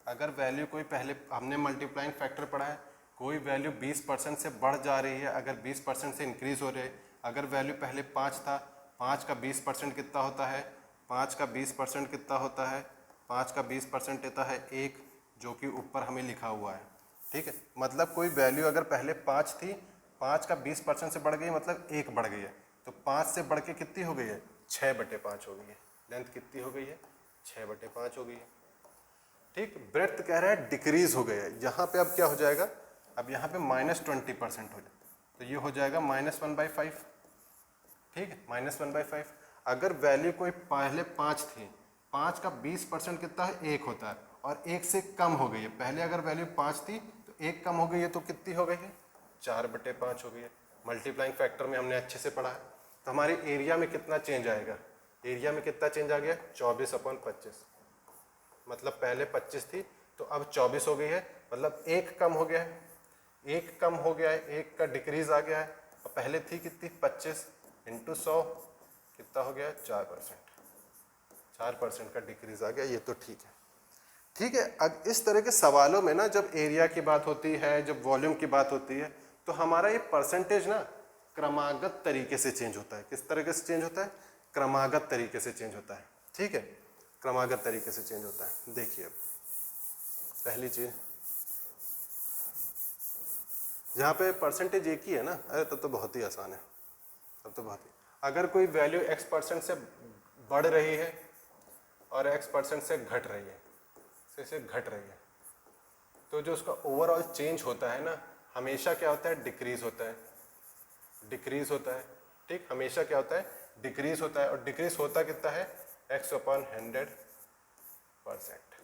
अगर वैल्यू कोई, पहले हमने मल्टीप्लाइंग फैक्टर पढ़ा है, कोई वैल्यू 20% से बढ़ जा रही है, अगर 20% से इंक्रीज हो रही है, अगर वैल्यू पहले 5 था, 5 का 20% कितना होता है, 5 का 20% कितना होता है, 5 का 20% देता है 1, जो कि ऊपर हमें लिखा हुआ है, ठीक है। मतलब कोई वैल्यू अगर पहले 5 थी, 5 का 20% से बढ़ गई, मतलब 1 बढ़ गई है, तो 5 से बढ़ के कितनी हो गई है, 6/5 हो गई है। लेंथ कितनी हो गई है, 6/5 हो गई है, ठीक। ब्रेड्थ कह रहा है डिक्रीज हो गया है, यहाँ पे अब क्या हो जाएगा, अब यहाँ पे -20% हो जाए, तो ये हो जाएगा -1/5, ठीक है, -1/5। अगर वैल्यू कोई पहले 5 थी, 5 का 20% कितना है, 1 होता है, और 1 से कम हो गई है, पहले अगर वैल्यू 5 थी तो 1 कम हो गई है, तो कितनी हो गई है, 4/5 हो गई है। मल्टीप्लाइंग फैक्टर में हमने अच्छे से पढ़ा है। तो हमारे एरिया में कितना चेंज आएगा, एरिया में कितना चेंज आ गया, 24/25, मतलब पहले 25 थी तो अब 24 हो गई है, मतलब 1 कम हो गया है, 1 कम हो गया है, 1 का डिक्रीज आ गया है। और पहले थी कितनी, 25 × 100 कितना हो गया, 4%, 4% का डिक्रीज आ गया, ये तो ठीक है, ठीक है। अब इस तरह के सवालों में ना, जब एरिया की बात होती है, जब वॉल्यूम की बात होती है, तो हमारा ये परसेंटेज ना क्रमागत तरीके से चेंज होता है। किस तरीके से चेंज होता है, क्रमागत तरीके से चेंज होता है, ठीक है, क्रमागत तरीके से चेंज होता है। देखिए अब पहली चीज, यहाँ पे परसेंटेज एक ही है ना, अरे तब तो बहुत ही आसान है, तब तो बहुत ही, अगर कोई वैल्यू x% से बढ़ रही है और x% से घट रही है, से घट रही है, तो जो उसका ओवरऑल चेंज होता है ना, हमेशा क्या होता है, डिक्रीज होता है, डिक्रीज होता है, ठीक, हमेशा क्या होता है, डिक्रीज होता है। और डिक्रीज होता कितना है, x/100%,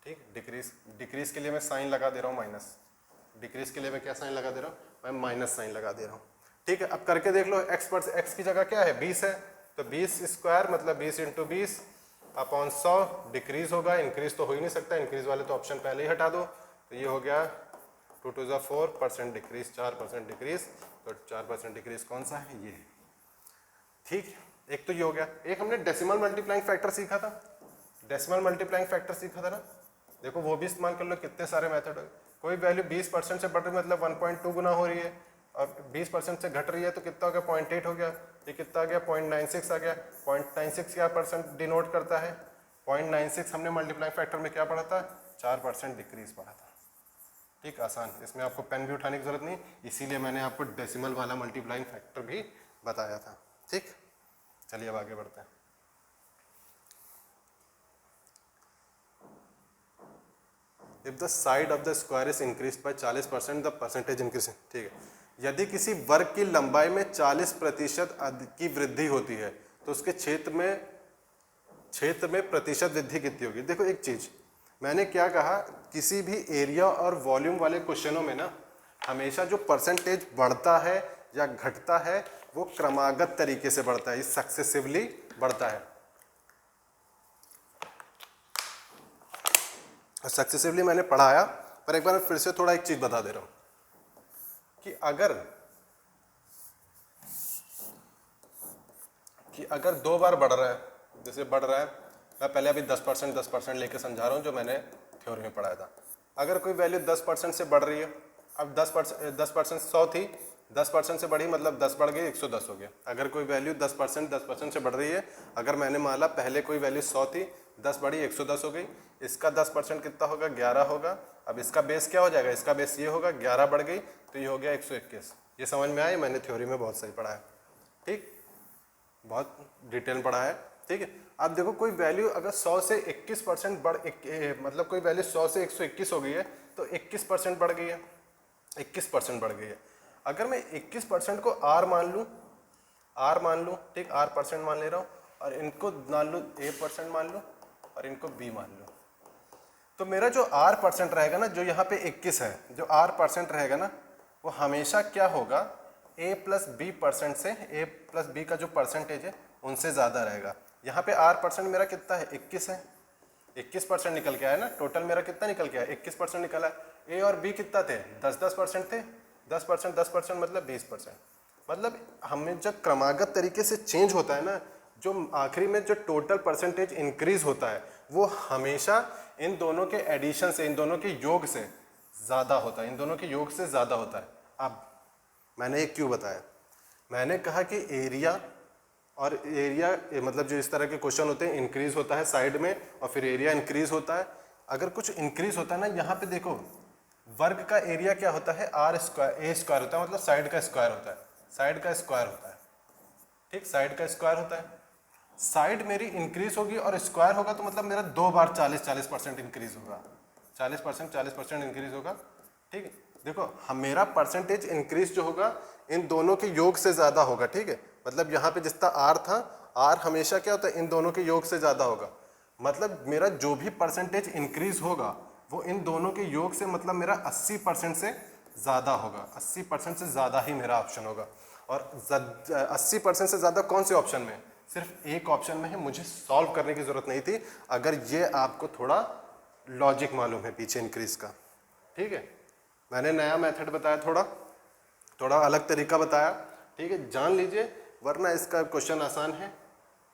ठीक। डिक्रीज, डिक्रीज के लिए मैं साइन लगा दे रहा हूँ माइनस, डिक्रीज के लिए मैं क्या साइन लगा दे रहा हूँ, मैं माइनस साइन लगा दे रहा हूँ, ठीक है। अब करके देख लो, x की जगह क्या है, 20 है, तो 20² मतलब 20 × 20/100, डिक्रीज होगा, इंक्रीज तो हो ही नहीं सकता, इंक्रीज वाले तो ऑप्शन पहले ही हटा दो, तो ये हो गया 2 × 4% डिक्रीज, 4% डिक्रीज, तो 4% डिक्रीज कौन सा है, ये, ठीक। एक तो ये हो गया। एक हमने डेसिमल मल्टीप्लाइंग फैक्टर सीखा था, डेसिमल मल्टीप्लाइंग फैक्टर सीखा था ना, देखो वो भी इस्तेमाल कर लो, कितने सारे मेथड है। कोई वैल्यू 20% से बढ़ रही मतलब 1.2 गुना हो रही है, और 20% से घट रही है तो कितना हो गया, 0.8 हो गया। ये कितना आ गया, 0.96 आ गया। 0.96 क्या परसेंट डिनोट करता है, 0.96 हमने मल्टीप्लाइंग फैक्टर में क्या पढ़ा था, 4% डिक्रीज पढ़ा था। ठीक, आसान, इसमें आपको पेन भी उठाने की जरूरत नहीं, इसीलिए मैंने आपको डेसिमल वाला मल्टीप्लाइंग फैक्टर भी बताया था। ठीक, चलिए अब आगे बढ़ते हैं। If the side of the square is increase bye 40%, the percentage increase. ठीक है, यदि किसी वर्ग की लंबाई में 40% की वृद्धि होती है तो उसके क्षेत्र में प्रतिशत वृद्धि कितनी होगी। देखो एक चीज मैंने क्या कहा, किसी भी एरिया और वॉल्यूम वाले क्वेश्चनों में ना हमेशा जो परसेंटेज बढ़ता है या घटता है वो क्रमागत तरीके से बढ़ता है, सक्सेसिवली बढ़ता है। सक्सेसिवली मैंने पढ़ाया, पर एक बार फिर से थोड़ा एक चीज बता दे रहा हूं कि अगर 2 बार बढ़ रहा है, जैसे बढ़ रहा है, मैं पहले अभी 10% लेके समझा रहा हूँ जो मैंने थ्योरी में पढ़ाया था। अगर कोई वैल्यू 10% से बढ़ रही है, अब 10% 100 थी, 10% से बढ़ी मतलब 10 बढ़ गई, 110 हो गया। अगर कोई वैल्यू 10% से बढ़ रही है, अगर मैंने माना पहले कोई वैल्यू 100 थी, 10 बढ़ी 110 हो गई, इसका 10% कितना होगा, 11 होगा। अब इसका बेस क्या हो जाएगा, इसका बेस ये होगा, 11 बढ़ गई तो ये हो गया 121। ये समझ में आया, मैंने थ्योरी में बहुत सही पढ़ा है। ठीक, बहुत डिटेल में पढ़ा है। ठीक है, अब देखो कोई वैल्यू अगर 100 से 21% मतलब कोई वैल्यू 100 से 121 हो गई है तो 21% बढ़ गई है, 21% बढ़ गई है। अगर मैं 21% को R मान लूँ, ठीक, R% मान ले रहा हूँ, और इनको मान लूँ A% मान लूँ, और इनको B मान लूँ, तो मेरा जो R% रहेगा ना, जो यहाँ पे 21 है, जो R% रहेगा ना, वो हमेशा क्या होगा, A+B% से, A+B का जो परसेंटेज है उनसे ज़्यादा रहेगा। यहाँ पे R% मेरा कितना है, 21 है, 21% निकल के आया ना, टोटल मेरा कितना निकल के आया, 21% निकला। A और B कितना थे, 10% थे, 10% मतलब 20%। मतलब हमें जब क्रमागत तरीके से चेंज होता है ना, जो आखिरी में जो टोटल परसेंटेज इंक्रीज होता है वो हमेशा इन दोनों के एडिशन से, इन दोनों के योग से ज़्यादा होता है, इन दोनों के योग से ज़्यादा होता है। अब मैंने ये क्यों बताया, मैंने कहा कि एरिया और एरिया मतलब जो इस तरह के क्वेश्चन होते हैं, इंक्रीज होता है साइड में और फिर एरिया इंक्रीज होता है। अगर कुछ इंक्रीज होता है ना, यहाँ पे देखो वर्ग का एरिया क्या होता है, R स्क्वायर, A स्क्वायर होता है, मतलब साइड का स्क्वायर होता है, साइड का स्क्वायर होता है। ठीक, साइड का स्क्वायर होता है। साइड मेरी इंक्रीज होगी और स्क्वायर होगा तो मतलब मेरा 2 बार 40% इंक्रीज होगा, 40% इंक्रीज होगा। ठीक है, देखो हम मेरा परसेंटेज इंक्रीज जो होगा इन दोनों के योग से ज़्यादा होगा। ठीक है, मतलब यहाँ पे जितना R था, R हमेशा क्या होता है, इन दोनों के योग से ज़्यादा होगा। मतलब मेरा जो भी परसेंटेज इंक्रीज होगा वो इन दोनों के योग से, मतलब मेरा 80% से ज़्यादा होगा, 80% से ज़्यादा ही मेरा ऑप्शन होगा। और 80% से ज़्यादा कौन से ऑप्शन में, सिर्फ एक ऑप्शन में है, मुझे सॉल्व करने की ज़रूरत नहीं थी अगर ये आपको थोड़ा लॉजिक मालूम है पीछे इंक्रीज का। ठीक है, मैंने नया मेथड बताया, थोड़ा अलग तरीका बताया। ठीक है, जान लीजिए, वरना इसका क्वेश्चन आसान है।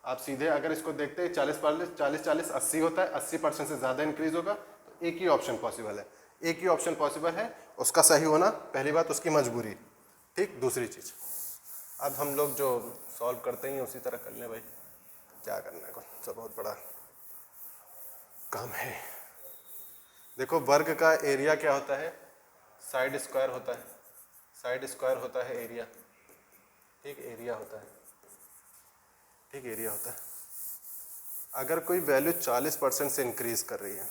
आप सीधे अगर इसको देखते हैं 40 80 होता है, 80% से ज़्यादा इंक्रीज होगा, तो एक ही ऑप्शन पॉसिबल है, एक ही ऑप्शन पॉसिबल है, उसका सही होना पहली बात, उसकी मजबूरी। ठीक, दूसरी चीज़, अब हम लोग जो सॉल्व करते हैं उसी तरह कर लें भाई, क्या करना है, सब बहुत बड़ा काम है। देखो वर्ग का एरिया क्या होता है, साइड स्क्वायर होता है, साइड स्क्वायर होता है एरिया। ठीक, एरिया होता है, ठीक, एरिया होता है। अगर कोई वैल्यू 40% से इंक्रीज कर रही है,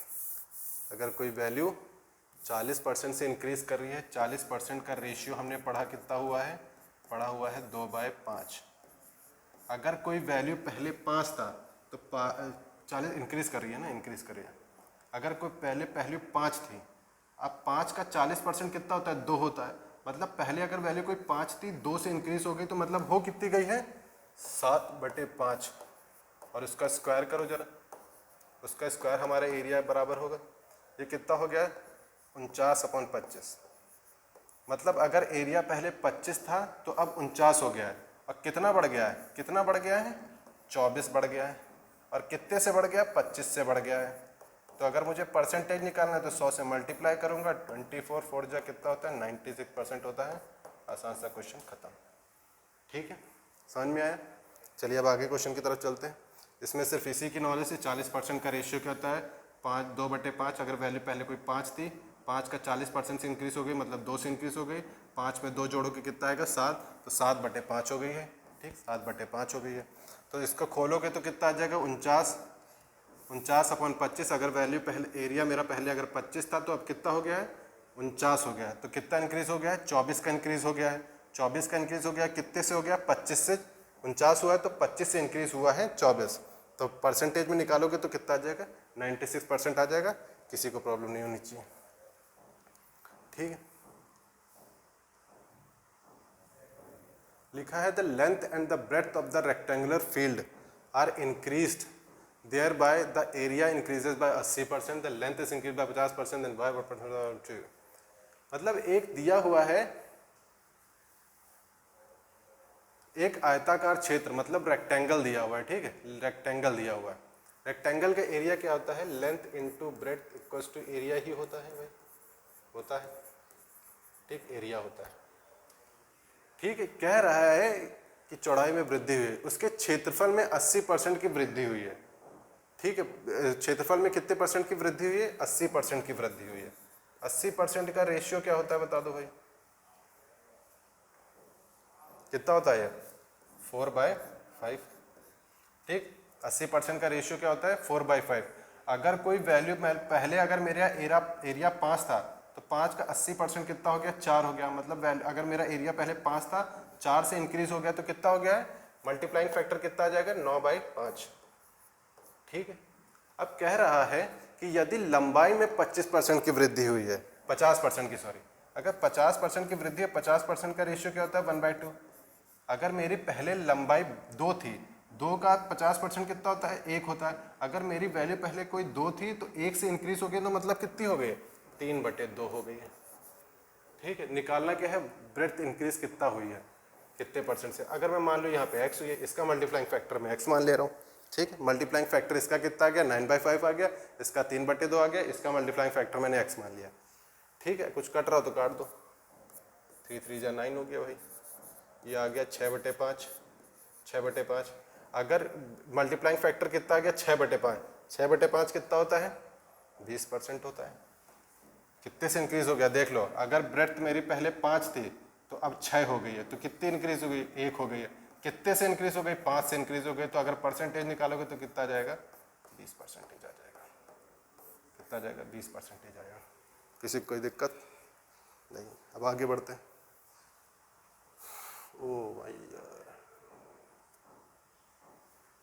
अगर कोई वैल्यू 40% से इंक्रीज कर रही है, 40% का रेशियो हमने पढ़ा कितना हुआ है, पढ़ा हुआ है 2/5। अगर कोई वैल्यू पहले 5 था तो 40 इंक्रीज कर रही है ना, इंक्रीज कर रही है। अगर कोई पहले 5 थी, अब 5 का 40% कितना होता है, 2 होता है। मतलब पहले अगर वैल्यू कोई 5 थी, 2 से इंक्रीज हो गई तो मतलब हो कितनी गई है, 7/5। और उसका स्क्वायर करो जरा, उसका स्क्वायर हमारा एरिया बराबर होगा, ये कितना हो गया, 49/25। मतलब अगर एरिया पहले 25 था तो अब 49 हो गया है, और कितना बढ़ गया है, कितना बढ़ गया है, 24 बढ़ गया है। और कितने से बढ़ गया, 25 से बढ़ गया है। तो अगर मुझे परसेंटेज निकालना है तो 100 से मल्टीप्लाई करूंगा, 24 4 जा कितना होता है, 96% होता है। आसान सा क्वेश्चन खत्म। ठीक है, समझ में आया? चलिए अब आगे क्वेश्चन की तरफ चलते हैं। इसमें सिर्फ इसी की नॉलेज से 40% का रेशियो क्या होता है, 5 2/5। अगर वैल्यू पहले कोई 5 थी, 5 का 40% से इंक्रीज हो गई, मतलब 2 से इंक्रीज हो गई। 5 में 2 जोड़ो के कितना आएगा, 7, तो 7/5 हो गई है। ठीक, 7/5 हो गई है। तो इसको खोलोगे तो कितना आ जाएगा, 49/25। अगर वैल्यू पहले, एरिया मेरा पहले अगर 25 था तो अब कितना हो गया है, 49 हो गया है। तो कितना इंक्रीज हो गया है, 24 का इंक्रीज हो गया है। 24 का इंक्रीज हो गया, कितने से हो गया, 25 से। 49 हुआ है तो 25 से इंक्रीज हुआ है 24, तो परसेंटेज में निकालोगे तो कितना आ जाएगा, 96% आ जाएगा। किसी को प्रॉब्लम नहीं होनी चाहिए। ठीक है, लिखा है the length and the breadth of the rectangular field are increased, thereby the area increases by 80%, the length is increase by 50%, then by 1%। मतलब एक दिया हुआ है, एक आयताकार क्षेत्र, मतलब रेक्टेंगल दिया हुआ है। ठीक है, रेक्टेंगल दिया हुआ है। रेक्टेंगल का एरिया क्या होता है, length into breadth equals to area ही होता है भाई, होता है। ठीक, एरिया होता है। ठीक है, कह रहा है कि चौड़ाई में वृद्धि हुई है, उसके क्षेत्रफल में 80% की वृद्धि हुई है। ठीक है, क्षेत्रफल में कितने परसेंट की वृद्धि हुई है, 80% की वृद्धि हुई है। 80% का रेशियो क्या होता है बता दो भाई, कितना होता है, 4/5। ठीक, 80% का रेशियो क्या होता है, 4/5। अगर कोई वैल्यू पहले, अगर मेरा एरिया 5 था तो 5 का 80% कितना हो गया, 4 हो गया। मतलब अगर मेरा एरिया पहले 5 था, 4 से इंक्रीज हो गया तो कितना हो गया है, मल्टीप्लाइंग फैक्टर कितना आ जाएगा, 9/5। ठीक है, अब कह रहा है कि यदि लंबाई में 25% की वृद्धि हुई है, 50% की, सॉरी, अगर 50% की वृद्धि है, 50% का रेशियो क्या होता है, 1/2। अगर मेरी पहले लंबाई 2 थी, 2 का 50% कितना होता है, 1 होता है। अगर मेरी वैल्यू पहले कोई 2 थी तो 1 से इंक्रीज हो गई, तो मतलब कितनी हो गई, 3/2 हो गई है। ठीक है, निकालना क्या है, ब्रेड्थ इंक्रीज कितना हुई है, कितने परसेंट से। अगर मैं मान लो यहाँ पे x हुई है, इसका मल्टीप्लाइंग फैक्टर मैं x मान ले रहा हूँ। ठीक है, मल्टीप्लाइंग फैक्टर इसका कितना आ गया, 9/5 आ गया, इसका 3/2 आ गया, इसका मल्टीप्लाइंग फैक्टर मैंने x मान लिया। ठीक है, कुछ कट रहा हो तो काट दो, 3 3 जा 9 हो गया भाई, ये आ गया 6/5, 6/5। अगर मल्टीप्लाइंग फैक्टर कितना आ गया, 6/5, 6/5 कितना होता है, 20% होता है। कितने से इंक्रीज हो गया देख लो, अगर ब्रेड्थ मेरी पहले 5 थी तो अब 6 हो गई है, तो कितनी इंक्रीज हो गई, 1 हो गई है। कितने से इंक्रीज हो गई, 5 से इंक्रीज हो गई, तो अगर परसेंटेज निकालोगे तो कितना आ जाएगा, 20% आ जाएगा। कितना आ जाएगा, 20% आएगा। किसी को कोई दिक्कत नहीं। अब आगे बढ़ते हैं। ओ भाई यार,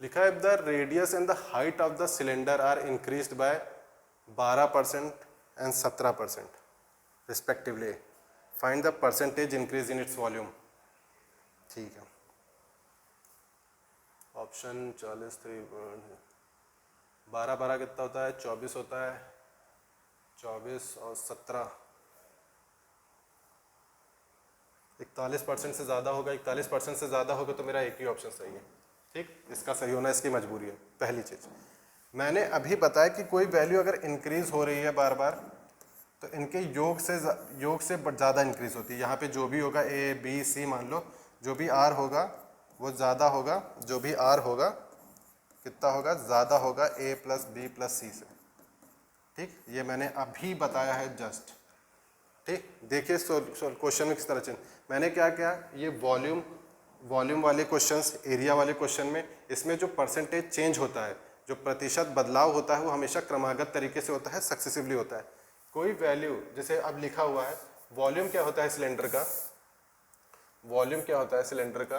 लिखा है the radius and the height of the cylinder are increased by 12% and 17% respectively, find the percentage increase in its volume. ठीक है, ऑप्शन 40 12 12 कितना होता है, 24 होता है, 24 और 17, 41% से ज़्यादा होगा। 41% से ज़्यादा होगा तो मेरा एक ही ऑप्शन सही है। ठीक, इसका सही होना इसकी मजबूरी है। पहली चीज़ मैंने अभी बताया कि कोई वैल्यू अगर इंक्रीज हो रही है बार बार तो इनके योग से ज़्यादा इंक्रीज होती है। यहाँ पे जो भी होगा A B C मान लो, जो भी R होगा वो ज़्यादा होगा, जो भी R होगा कितना होगा, ज़्यादा होगा A + B + C से। ठीक, ये मैंने अभी बताया है जस्ट। ठीक, देखिए क्वेश्चन में किस तरह चेंज, मैंने क्या किया, ये वॉल्यूम वाले क्वेश्चंस, एरिया वाले क्वेश्चन में, इसमें जो परसेंटेज चेंज होता है, जो प्रतिशत बदलाव होता है, वो हमेशा क्रमागत तरीके से होता है, सक्सेसिवली होता है। कोई वैल्यू जैसे अब लिखा हुआ है, वॉल्यूम क्या होता है सिलेंडर का, वॉल्यूम क्या होता है सिलेंडर का,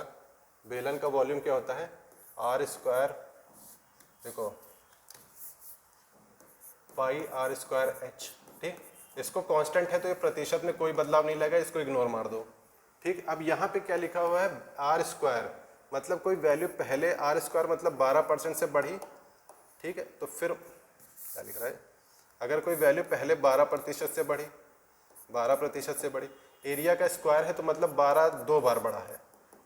बेलन का वॉल्यूम क्या होता है, r², देखो πr²h। ठीक, इसको कांस्टेंट है तो ये प्रतिशत में कोई बदलाव नहीं लगेगा, इसको इग्नोर मार दो। ठीक, अब यहाँ पे क्या लिखा हुआ है, r², मतलब कोई वैल्यू पहले r² मतलब 12% से बढ़ी। ठीक है, तो फिर क्या लिख रहा है, अगर कोई वैल्यू पहले 12% से बढ़ी, 12% से बढ़ी, एरिया का स्क्वायर है तो मतलब 12 2 बार बढ़ा है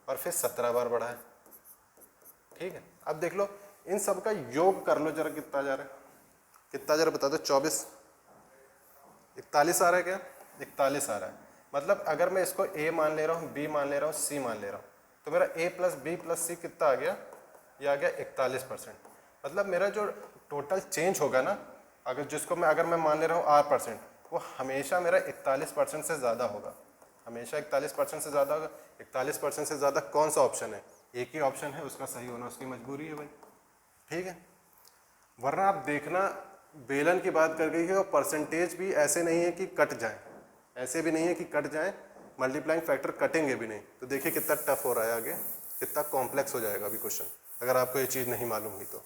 और फिर 17 बार बढ़ा है। ठीक है, अब देख लो इन सब का योग कर लो जरा, कितना जा रहा है, कितना जरा बता दो, 24 41 आ रहा है क्या, 41 आ रहा है। मतलब अगर मैं इसको a मान ले रहा हूँ, b मान ले रहा हूँ, c मान ले रहा हूँ, तो मेरा a प्लस बी प्लस सी कितना आ गया, ये आ गया 41%। मतलब मेरा जो टोटल चेंज होगा ना, अगर मैं मान ले रहा हूँ r%, वो हमेशा मेरा 41% से ज़्यादा होगा, हमेशा 41% से ज़्यादा होगा। 41% से ज़्यादा कौन सा ऑप्शन है, एक ही ऑप्शन है, उसका सही होना उसकी मजबूरी है भाई, ठीक है। वरना आप देखना बेलन की बात कर गई है, और परसेंटेज भी ऐसे नहीं है कि कट जाए, ऐसे भी नहीं है कि कट जाए, मल्टीप्लाइंग फैक्टर कटेंगे भी नहीं। तो देखिए कितना टफ हो रहा है आगे, कितना कॉम्प्लेक्स हो जाएगा अभी क्वेश्चन, अगर आपको ये चीज़ नहीं मालूम हुई तो।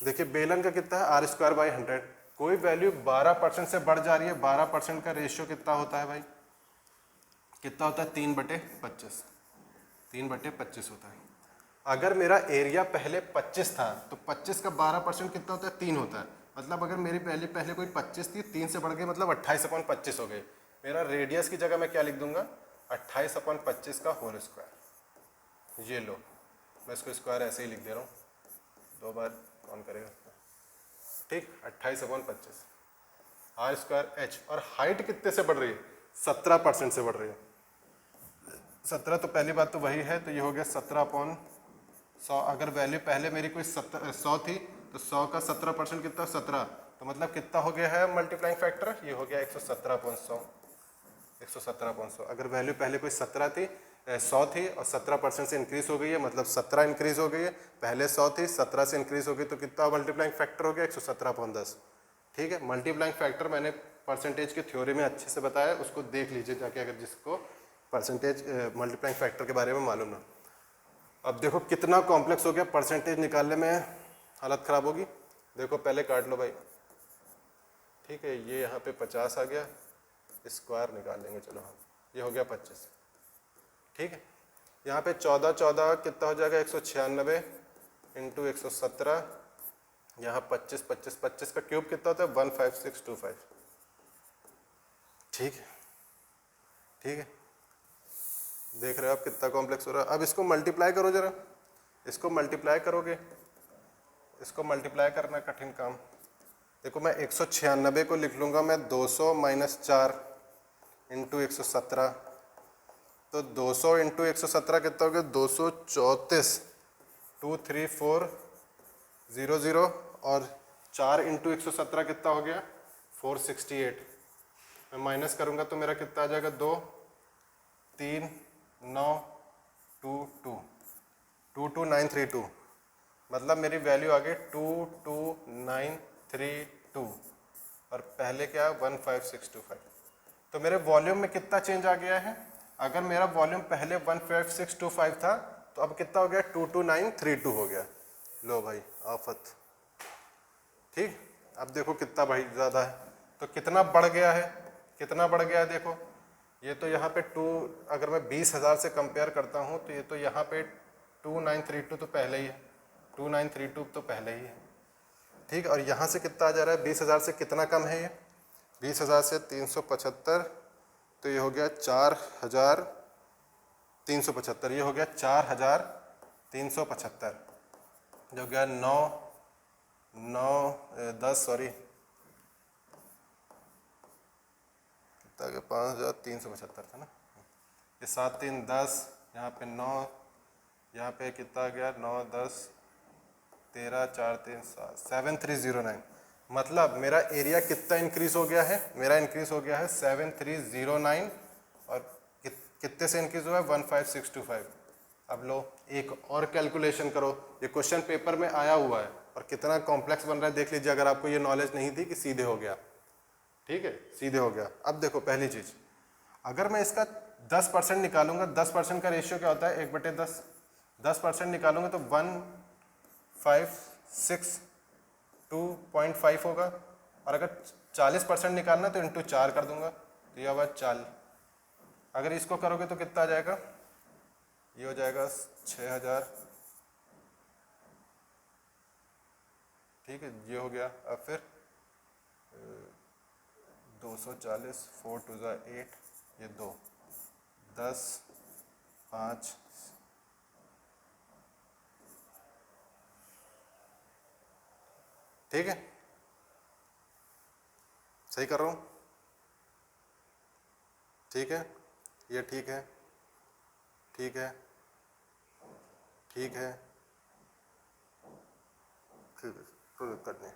देखिए बेलन का कितना है, r²/100, कोई वैल्यू 12% से बढ़ जा रही है, 12% का रेशियो कितना होता है भाई, कितना होता है, 3/25, 3/25 होता है। अगर मेरा एरिया पहले 25 था, तो 25 का 12% कितना होता है, 3 होता है। मतलब अगर मेरी पहले कोई 25 थी, 3 से बढ़ गई, मतलब 28/25 हो गई। मेरा रेडियस की जगह मैं क्या लिख दूंगा, 28/25 का होल स्क्वायर। ये लो, मैं इसको स्क्वायर ऐसे ही लिख दे रहा हूँ, 2 बार कौन करेगा, ठीक, 28/25 r²h। और हाइट कितने से बढ़ रही है, 17% से बढ़ रही है। 17 तो पहली बात तो वही है, तो ये हो गया 17/100। अगर वैल्यू पहले मेरी कोई 100 थी, तो 100 का 17% कितना, 17, तो मतलब कितना हो गया है मल्टीप्लाइंग फैक्टर, ये हो गया 117/100, 117/100। अगर वैल्यू पहले कोई 17 थी, 100 थी, और 17% से इंक्रीज हो गई है, मतलब 17 इंक्रीज हो गई है, पहले 100 थी, 17 से इंक्रीज हो गई, तो कितना मल्टीप्लाइंग फैक्टर हो गया, 117/10, ठीक है। मल्टीप्लाइंग फैक्टर मैंने परसेंटेज के थ्योरी में अच्छे से बताया, उसको देख लीजिए जाके, अगर जिसको परसेंटेज मल्टीप्लाइंग फैक्टर के बारे में मालूम ना। अब देखो कितना कॉम्प्लेक्स हो गया, परसेंटेज निकालने में हालत ख़राब होगी। देखो पहले काट लो भाई, ठीक है, ये यहाँ पे 50 आ गया, स्क्वायर निकाल लेंगे, चलो हम, ये हो गया 25, ठीक है। यहाँ पे 14 कितना हो जाएगा, 196 इंटू 117, यहाँ 25 का क्यूब कितना होता है, 15625, ठीक है, ठीक है। देख रहे हो आप कितना कॉम्प्लेक्स हो रहा है। अब इसको मल्टीप्लाई करो जरा, इसको मल्टीप्लाई करोगे, इसको मल्टीप्लाई करना कठिन काम। देखो मैं 196 को लिख लूँगा मैं 200 - 4 इंटू 117, तो 200 इंटू 117 कितना हो गया, 234, 23400, और 4 इंटू 117 कितना हो गया, 468। मैं माइनस करूँगा तो मेरा कितना आ जाएगा, 2 3 9 2 2 22932, मतलब मेरी वैल्यू आ गई 22932, और पहले क्या 15625। तो मेरे वॉल्यूम में कितना चेंज आ गया है, अगर मेरा वॉल्यूम पहले 15625 था, तो अब कितना हो गया, 22932 हो गया। लो भाई आफत, ठीक। अब देखो कितना भाई ज़्यादा है, तो कितना बढ़ गया है, कितना बढ़ गया है, देखो ये तो यहाँ पे 2, अगर मैं 20,000 से कंपेयर करता हूँ, तो ये तो यहाँ पे 2932 तो पहले ही है, 2932 तो पहले ही है, ठीक। और यहाँ से कितना आ जा रहा है, 20,000 से कितना कम है ये, 20,000 से 375, तो ये हो गया 4,375, ये हो गया 4,375, जो हो गया 10 सॉरी, कितना गया, 5,375 था ना, ये 7 3 10, यहाँ पे 9, यहाँ पे कितना गया, 9 10 13 4 3 7, 7309। मतलब मेरा एरिया कितना इंक्रीज हो गया है, मेरा इंक्रीज हो गया है 7309, और कितने से इंक्रीज हुआ है, 15625। अब लो एक और कैलकुलेशन करो, ये क्वेश्चन पेपर में आया हुआ है, और कितना कॉम्प्लेक्स बन रहा है देख लीजिए, अगर आपको ये नॉलेज नहीं थी कि सीधे हो गया, ठीक है, सीधे हो गया। अब देखो पहली चीज, अगर मैं इसका 10% निकालूंगा, 10% का रेशियो क्या होता है, 1/10, 10% निकालूंगा तो 15625 होगा, और अगर 40% निकालना तो इंटू 4 कर दूंगा, तो यह हुआ 40। अगर इसको करोगे तो कितना आ जाएगा, ये हो जाएगा 6,000, ठीक है, ये हो गया। अब फिर 240, 4 2 8, ये 2 10 5, ठीक है, सही कर रहा हूँ। ठीक है, ये ठीक है, ठीक है, ठीक है, कोई दिक्कत नहीं।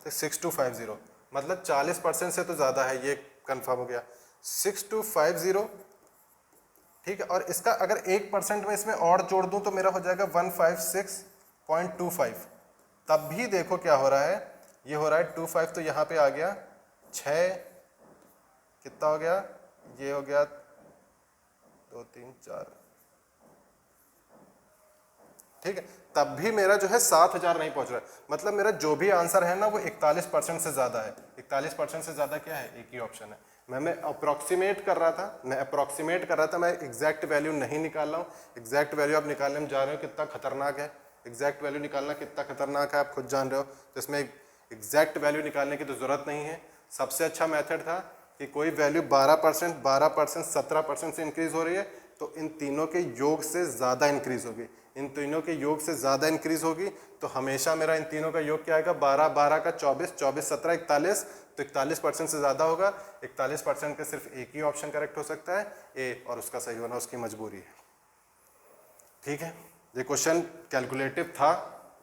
तो 6250 मतलब 40% से तो ज़्यादा है, ये कंफर्म हो गया। 6250, ठीक है। और इसका अगर 1% में इसमें और जोड़ दूं तो मेरा हो जाएगा 156.25। तब भी देखो क्या हो रहा है, ये हो रहा है 25, तो यहाँ पे आ गया 6, कितना हो गया, ये हो गया 2 3 4, ठीक है। तब भी मेरा जो है 7000 नहीं पहुंच रहा है, मतलब मेरा जो भी आंसर है ना वो 41% से ज़्यादा है। 41% से ज़्यादा क्या है, एक ही ऑप्शन है। मैं अप्रॉक्सीमेट कर रहा था, मैं एग्जैक्ट वैल्यू नहीं निकाल रहा हूँ। एग्जैक्ट वैल्यू आप निकालने में जा रहे हो, कितना खतरनाक है एग्जैक्ट वैल्यू निकालना, कितना खतरनाक है आप खुद जान रहे हो। तो इसमें एग्जैक्ट वैल्यू निकालने की तो ज़रूरत नहीं है। सबसे अच्छा मेथड था कि कोई वैल्यू 12%, 17% से इंक्रीज हो रही है तो इन तीनों के योग से ज़्यादा इंक्रीज होगी, इन तीनों के योग से ज़्यादा इंक्रीज होगी। तो हमेशा मेरा इन तीनों का योग क्या आएगा, 12 12 का 24, 24 17 41, तो 41% से ज़्यादा होगा। 41% का सिर्फ एक ही ऑप्शन करेक्ट हो सकता है, ए, और उसका सही होना उसकी मजबूरी है। ठीक है, ये क्वेश्चन कैलकुलेटिव था,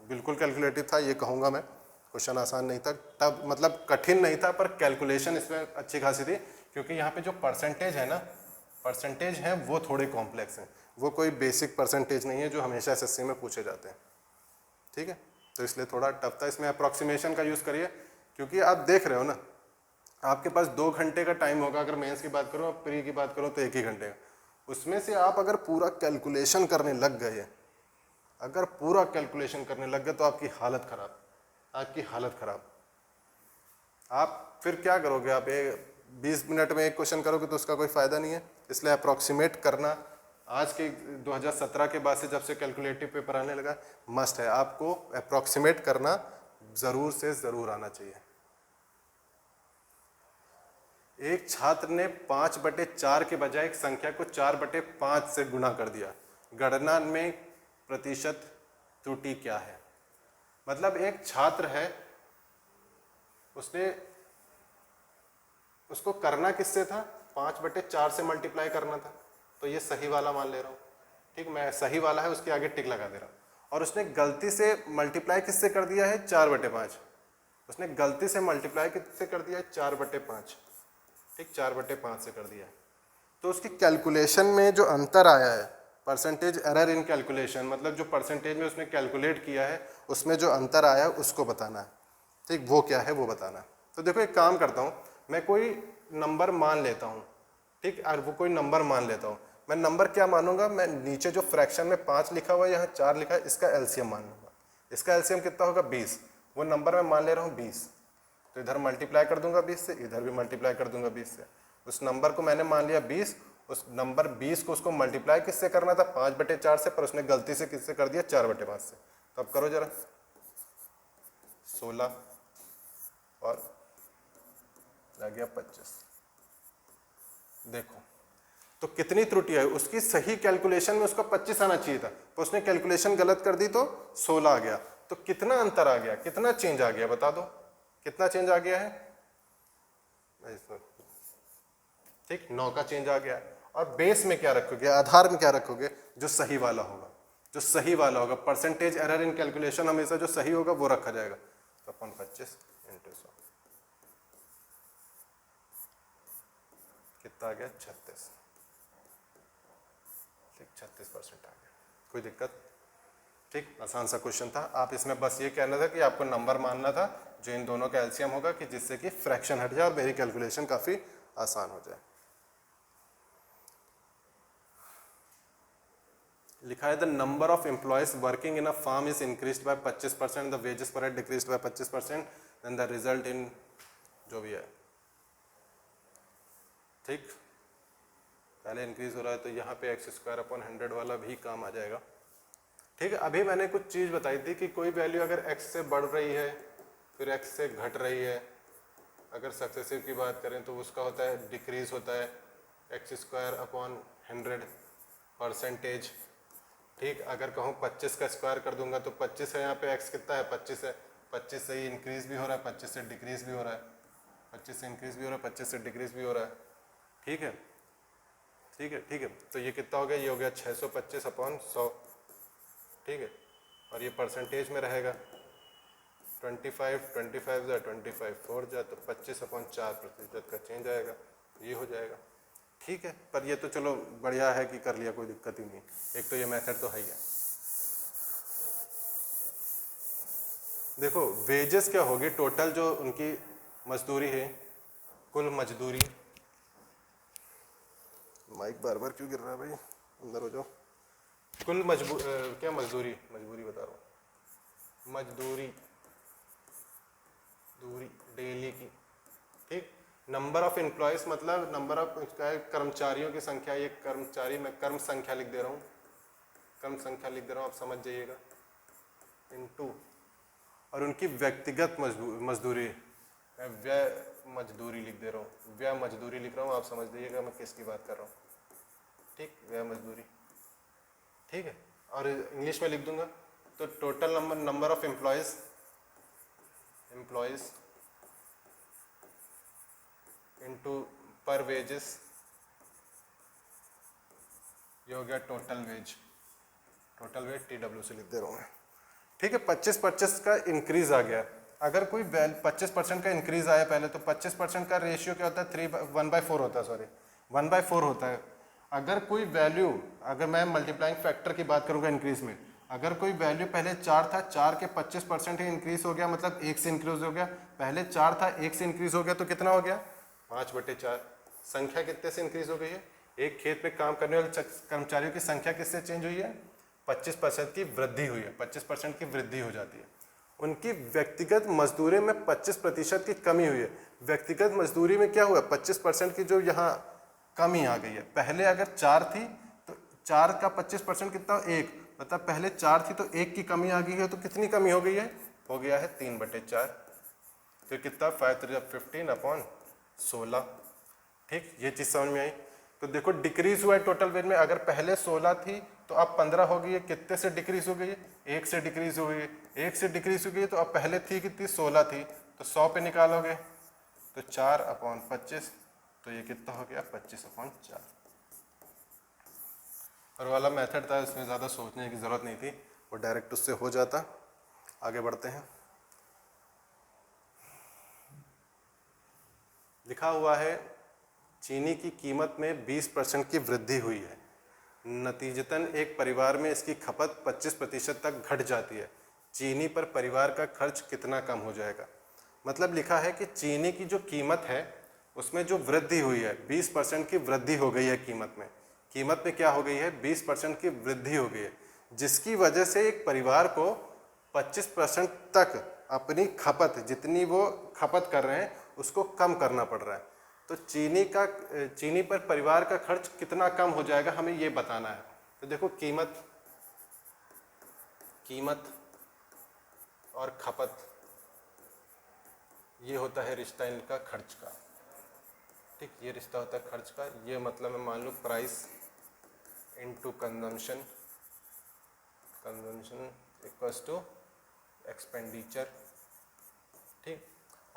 बिल्कुल कैलकुलेटिव था, ये कहूँगा मैं। क्वेश्चन आसान नहीं था तब, मतलब कठिन नहीं था, पर कैलकुलेशन इसमें अच्छी खासी थी, क्योंकि यहाँ पे जो परसेंटेज है ना, परसेंटेज हैं वो थोड़े कॉम्प्लेक्स हैं, वो कोई बेसिक परसेंटेज नहीं है जो हमेशा एसएससी में पूछे जाते हैं। ठीक है, तो इसलिए थोड़ा टफ था। इसमें अप्रॉक्सीमेशन का यूज़ करिए, क्योंकि आप देख रहे हो ना, आपके पास 2 घंटे का टाइम होगा। अगर मेंस की बात करूँ, प्री की बात करूँ तो 1 ही घंटे का। उसमें से आप अगर पूरा कैलकुलेशन करने लग गए, अगर पूरा कैलकुलेशन करने लग गए तो आपकी हालत खराब, आपकी हालत खराब। आप फिर क्या करोगे, आप 20 मिनट में एक क्वेश्चन करोगे तो उसका कोई फ़ायदा नहीं है। इसलिए अप्रॉक्सीमेट करना आज के 2017 के बाद से, जब से कैलकुलेटिव पेपर आने लगा, मस्ट है। आपको अप्रॉक्सीमेट करना ज़रूर से ज़रूर आना चाहिए। एक छात्र ने 5/4 के बजाय एक संख्या को 4/5 से गुणा कर दिया, गणना में प्रतिशत त्रुटि क्या है। मतलब एक छात्र है, उसको करना किससे था, 5/4 से मल्टीप्लाई करना था, तो ये सही वाला मान ले रहा हूँ। ठीक, मैं सही वाला है उसके आगे टिक लगा दे रहा हूँ। और उसने गलती से मल्टीप्लाई किससे कर दिया है, 4/5। उसने गलती से मल्टीप्लाई किससे कर दिया है, 4/5। ठीक, 4/5 से कर दिया है। तो उसकी कैलकुलेशन में जो अंतर आया है, परसेंटेज एरर इन कैलकुलेशन, मतलब जो परसेंटेज में उसने कैलकुलेट किया है उसमें जो अंतर आया है उसको बताना है। ठीक, वो क्या है वो बताना है। तो देखो एक काम करता हूँ, मैं कोई नंबर मान लेता हूँ। ठीक, और वो कोई नंबर मान लेता हूँ। मैं नंबर क्या मानूंगा, मैं नीचे जो फ्रैक्शन में 5 लिखा हुआ है, यहाँ 4 लिखा है, इसका एलसीएम मान लूंगा। इसका एलसीएम कितना होगा, 20। वो नंबर मैं मान ले रहा हूँ 20, तो इधर मल्टीप्लाई कर दूंगा 20 से, इधर भी मल्टीप्लाई कर दूंगा 20 से। उस नंबर को मैंने मान लिया 20, उस नंबर 20 को उसको मल्टीप्लाई किससे करना था, 5/4 से, पर उसने गलती से किससे कर दिया, 4/5 से। तो अब करो जरा, 16 और आ गया 25। देखो तो कितनी त्रुटि आई, उसकी सही कैलकुलेशन में उसका 25 आना चाहिए था, तो उसने कैलकुलेशन गलत कर दी तो 16 आ गया। तो कितना अंतर आ गया, कितना चेंज आ गया, बता दो कितना चेंज आ गया है। ठीक, 9 का चेंज आ गया। और बेस में क्या रखोगे, आधार में क्या रखोगे, जो सही वाला होगा, जो सही वाला होगा। परसेंटेज एरर इन कैलकुलेशन हमेशा जो सही होगा वो रखा जाएगा। तो अपन 25 × 100 कितना आ गया, 36। ठीक, 36% आ गया, कोई दिक्कत। ठीक, आसान सा क्वेश्चन था। आप इसमें बस ये कहना था कि आपको नंबर मानना था जो इन दोनों का एलसीएम होगा, कि जिससे कि फ्रैक्शन हट जाए और मेरी कैलकुलेशन काफ़ी आसान हो जाए। लिखा है the number of employees working in a farm is increased by 25%, the wages per head decreased by 25%, then the result in, जो भी है। ठीक, पहले इंक्रीज हो रहा है तो यहाँ पे x²/100 वाला भी काम आ जाएगा। ठीक है, अभी मैंने कुछ चीज़ बताई थी कि कोई वैल्यू अगर x से बढ़ रही है फिर x से घट रही है, अगर सक्सेसिव की बात करें तो उसका होता है डिक्रीज होता है x²/100 परसेंटेज। ठीक, अगर कहूँ 25 का स्क्वायर कर दूंगा तो 25 है, यहाँ पे x कितना है, 25 है। 25 से ही इंक्रीज भी हो रहा है, 25 से डिक्रीज भी हो रहा है, 25 से इंक्रीज भी हो रहा है, 25 से डिक्रीज भी हो रहा है। ठीक है, ठीक है, ठीक है। तो ये कितना हो गया, ये हो गया 625/100, ठीक है। और ये परसेंटेज में रहेगा 25, 25 जा 25 4 जा, तो 25/4% का चेंज आएगा, ये हो जाएगा, ठीक है। पर ये तो चलो बढ़िया है कि कर लिया, कोई दिक्कत ही नहीं। एक तो ये मेथड तो है ही है। देखो वेजेस क्या होगी, टोटल जो उनकी मजदूरी है, कुल मजदूरी, माइक बार बार क्यों गिर रहा है भाई, अंदर हो जाओ। कुल क्या मजदूरी बता रहा हूँ, मजदूरी दूरी डेली की, ठीक। नंबर ऑफ एम्प्लॉयज मतलब नंबर ऑफ कर्मचारियों की संख्या, ये कर्मचारी मैं कर्म संख्या लिख दे रहा हूँ, कर्म संख्या लिख दे रहा हूँ, आप समझ जाइएगा, इनटू, और उनकी व्यक्तिगत मजदूरी, मैं व्यय मजदूरी लिख दे रहा हूँ, व्यय मजदूरी लिख रहा हूँ, आप समझ लीजिएगा मैं किसकी बात कर रहा हूँ, ठीक, व्यय मजदूरी, ठीक है। और इंग्लिश में लिख दूंगा तो total number of employees into पर वेजेस, ये हो गया टोटल वेज TW से लिख दे रहा हूँ मैं, ठीक है। 25% का इंक्रीज आ गया, अगर कोई 25% का इंक्रीज आया पहले, तो 25% का रेशियो क्या होता है, 1/4 होता है, सॉरी 1/4 होता है। अगर कोई वैल्यू, अगर मैं मल्टीप्लाइंग फैक्टर की बात करूँगा इंक्रीज में, अगर कोई वैल्यू पहले 4 था, 4 के 25% ही इंक्रीज हो गया, मतलब 1 से इंक्रीज हो गया, पहले 4 था 1 से इंक्रीज हो गया, तो कितना हो गया 5/4। संख्या कितने से इंक्रीज हो गई है, एक खेत में काम करने वाले कर्मचारियों की संख्या किससे चेंज हुई है, 25% की वृद्धि हुई है, 25% की वृद्धि हो जाती है। उनकी व्यक्तिगत मजदूरी में 25% की कमी हुई है। व्यक्तिगत मजदूरी में क्या हुआ, 25% की जो यहाँ कमी आ गई है। पहले अगर 4 थी तो 4 का 25% कितना, 1, मतलब पहले 4 थी तो 1 की कमी आ गई है, तो कितनी कमी हो गई है, हो गया है 3/4, तो कितना 5×15/16, ठीक, ये चीज़ समझ में आई। तो देखो डिक्रीज हुआ है टोटल वेज में, अगर पहले 16 थी तो अब 15 हो गई है, कितने से डिक्रीज हो गई है, 1 से डिक्रीज हो गई है, 1 से डिक्रीज हो गई है, तो अब पहले थी कितनी 16 थी, तो 100 पे निकालोगे तो 4/25, तो ये कितना हो गया 25/4। और वाला मेथड था, इसमें ज़्यादा सोचने की ज़रूरत नहीं थी, वो डायरेक्ट उससे हो जाता। आगे बढ़ते हैं, लिखा हुआ है चीनी की कीमत में 20% की वृद्धि हुई है, नतीजतन एक परिवार में इसकी खपत 25% तक घट जाती है, चीनी पर परिवार का खर्च कितना कम हो जाएगा। मतलब लिखा है कि चीनी की जो कीमत है उसमें जो वृद्धि हुई है, 20% की वृद्धि हो गई है कीमत में क्या हो गई है, 20% की वृद्धि हो गई है, जिसकी वजह से एक परिवार को 25% तक अपनी खपत, जितनी वो खपत कर रहे हैं उसको कम करना पड़ रहा है। तो चीनी पर परिवार का खर्च कितना कम हो जाएगा, हमें ये बताना है। तो देखो कीमत और खपत, ये होता है रिश्ता इनका खर्च का, ठीक, ये रिश्ता होता है खर्च का। ये मतलब मैं मान लूँ price into consumption equals to expenditure, ठीक।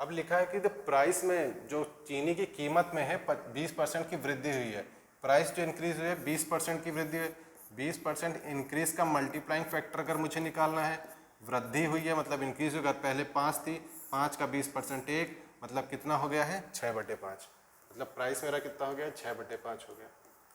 अब लिखा है कि प्राइस में जो चीनी की कीमत में है 20% की वृद्धि हुई है, प्राइस जो इंक्रीज हुई है 20% की वृद्धि है, 20% इंक्रीज का मल्टीप्लाइंग फैक्टर अगर मुझे निकालना है, वृद्धि हुई है मतलब इंक्रीज होगा, पहले 5 थी, 5 का 20% 1, मतलब कितना हो गया है 6/5, मतलब प्राइस मेरा कितना हो गया 6/5 हो गया।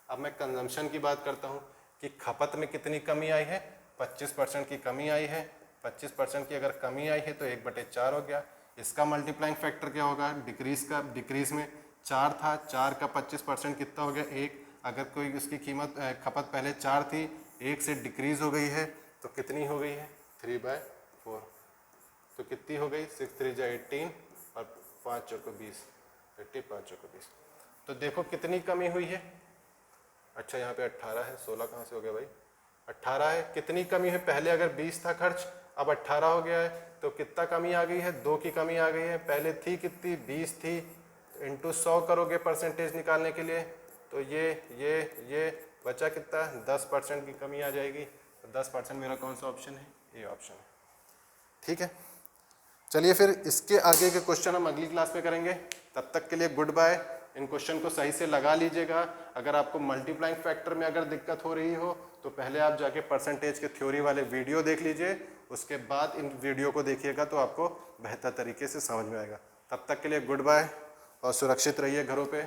अब मैं कंजम्पशन की बात करता हूँ कि खपत में कितनी कमी आई है, 25% की कमी आई है, 25% की अगर कमी आई है तो 1/4 हो गया। इसका मल्टीप्लाइंग फैक्टर क्या होगा, डिक्रीज में 4 था, 4 का 25% कितना हो गया 1, अगर कोई उसकी खपत पहले 4 थी, 1 से डिक्रीज हो गई है, तो कितनी हो गई है 3/4, तो कितनी हो गई 6 3 जा 18 और 5 चौको 20, 5 चौको 20। तो देखो कितनी कमी हुई है, अच्छा यहाँ पे 18 है, 16 कहाँ से हो गया भाई, 18 है, कितनी कमी है, पहले अगर 20 था खर्च, अब 18 हो गया है, तो कितना कमी आ गई है, 2 की कमी आ गई है, पहले थी कितनी 20 थी, इंटू 100 करोगे परसेंटेज निकालने के लिए, तो ये बचा कितना 10% की कमी आ जाएगी, तो 10% मेरा कौन सा ऑप्शन है, ये ऑप्शन है, ठीक है। चलिए फिर इसके आगे के क्वेश्चन हम अगली क्लास में करेंगे, तब तक के लिए गुड बाय। इन क्वेश्चन को सही से लगा लीजिएगा। अगर आपको मल्टीप्लाइंग फैक्टर में अगर दिक्कत हो रही हो तो पहले आप जाके परसेंटेज के थ्योरी वाले वीडियो देख लीजिए, उसके बाद इन वीडियो को देखिएगा तो आपको बेहतर तरीके से समझ में आएगा। तब तक के लिए गुड बाय और सुरक्षित रहिए घरों पे।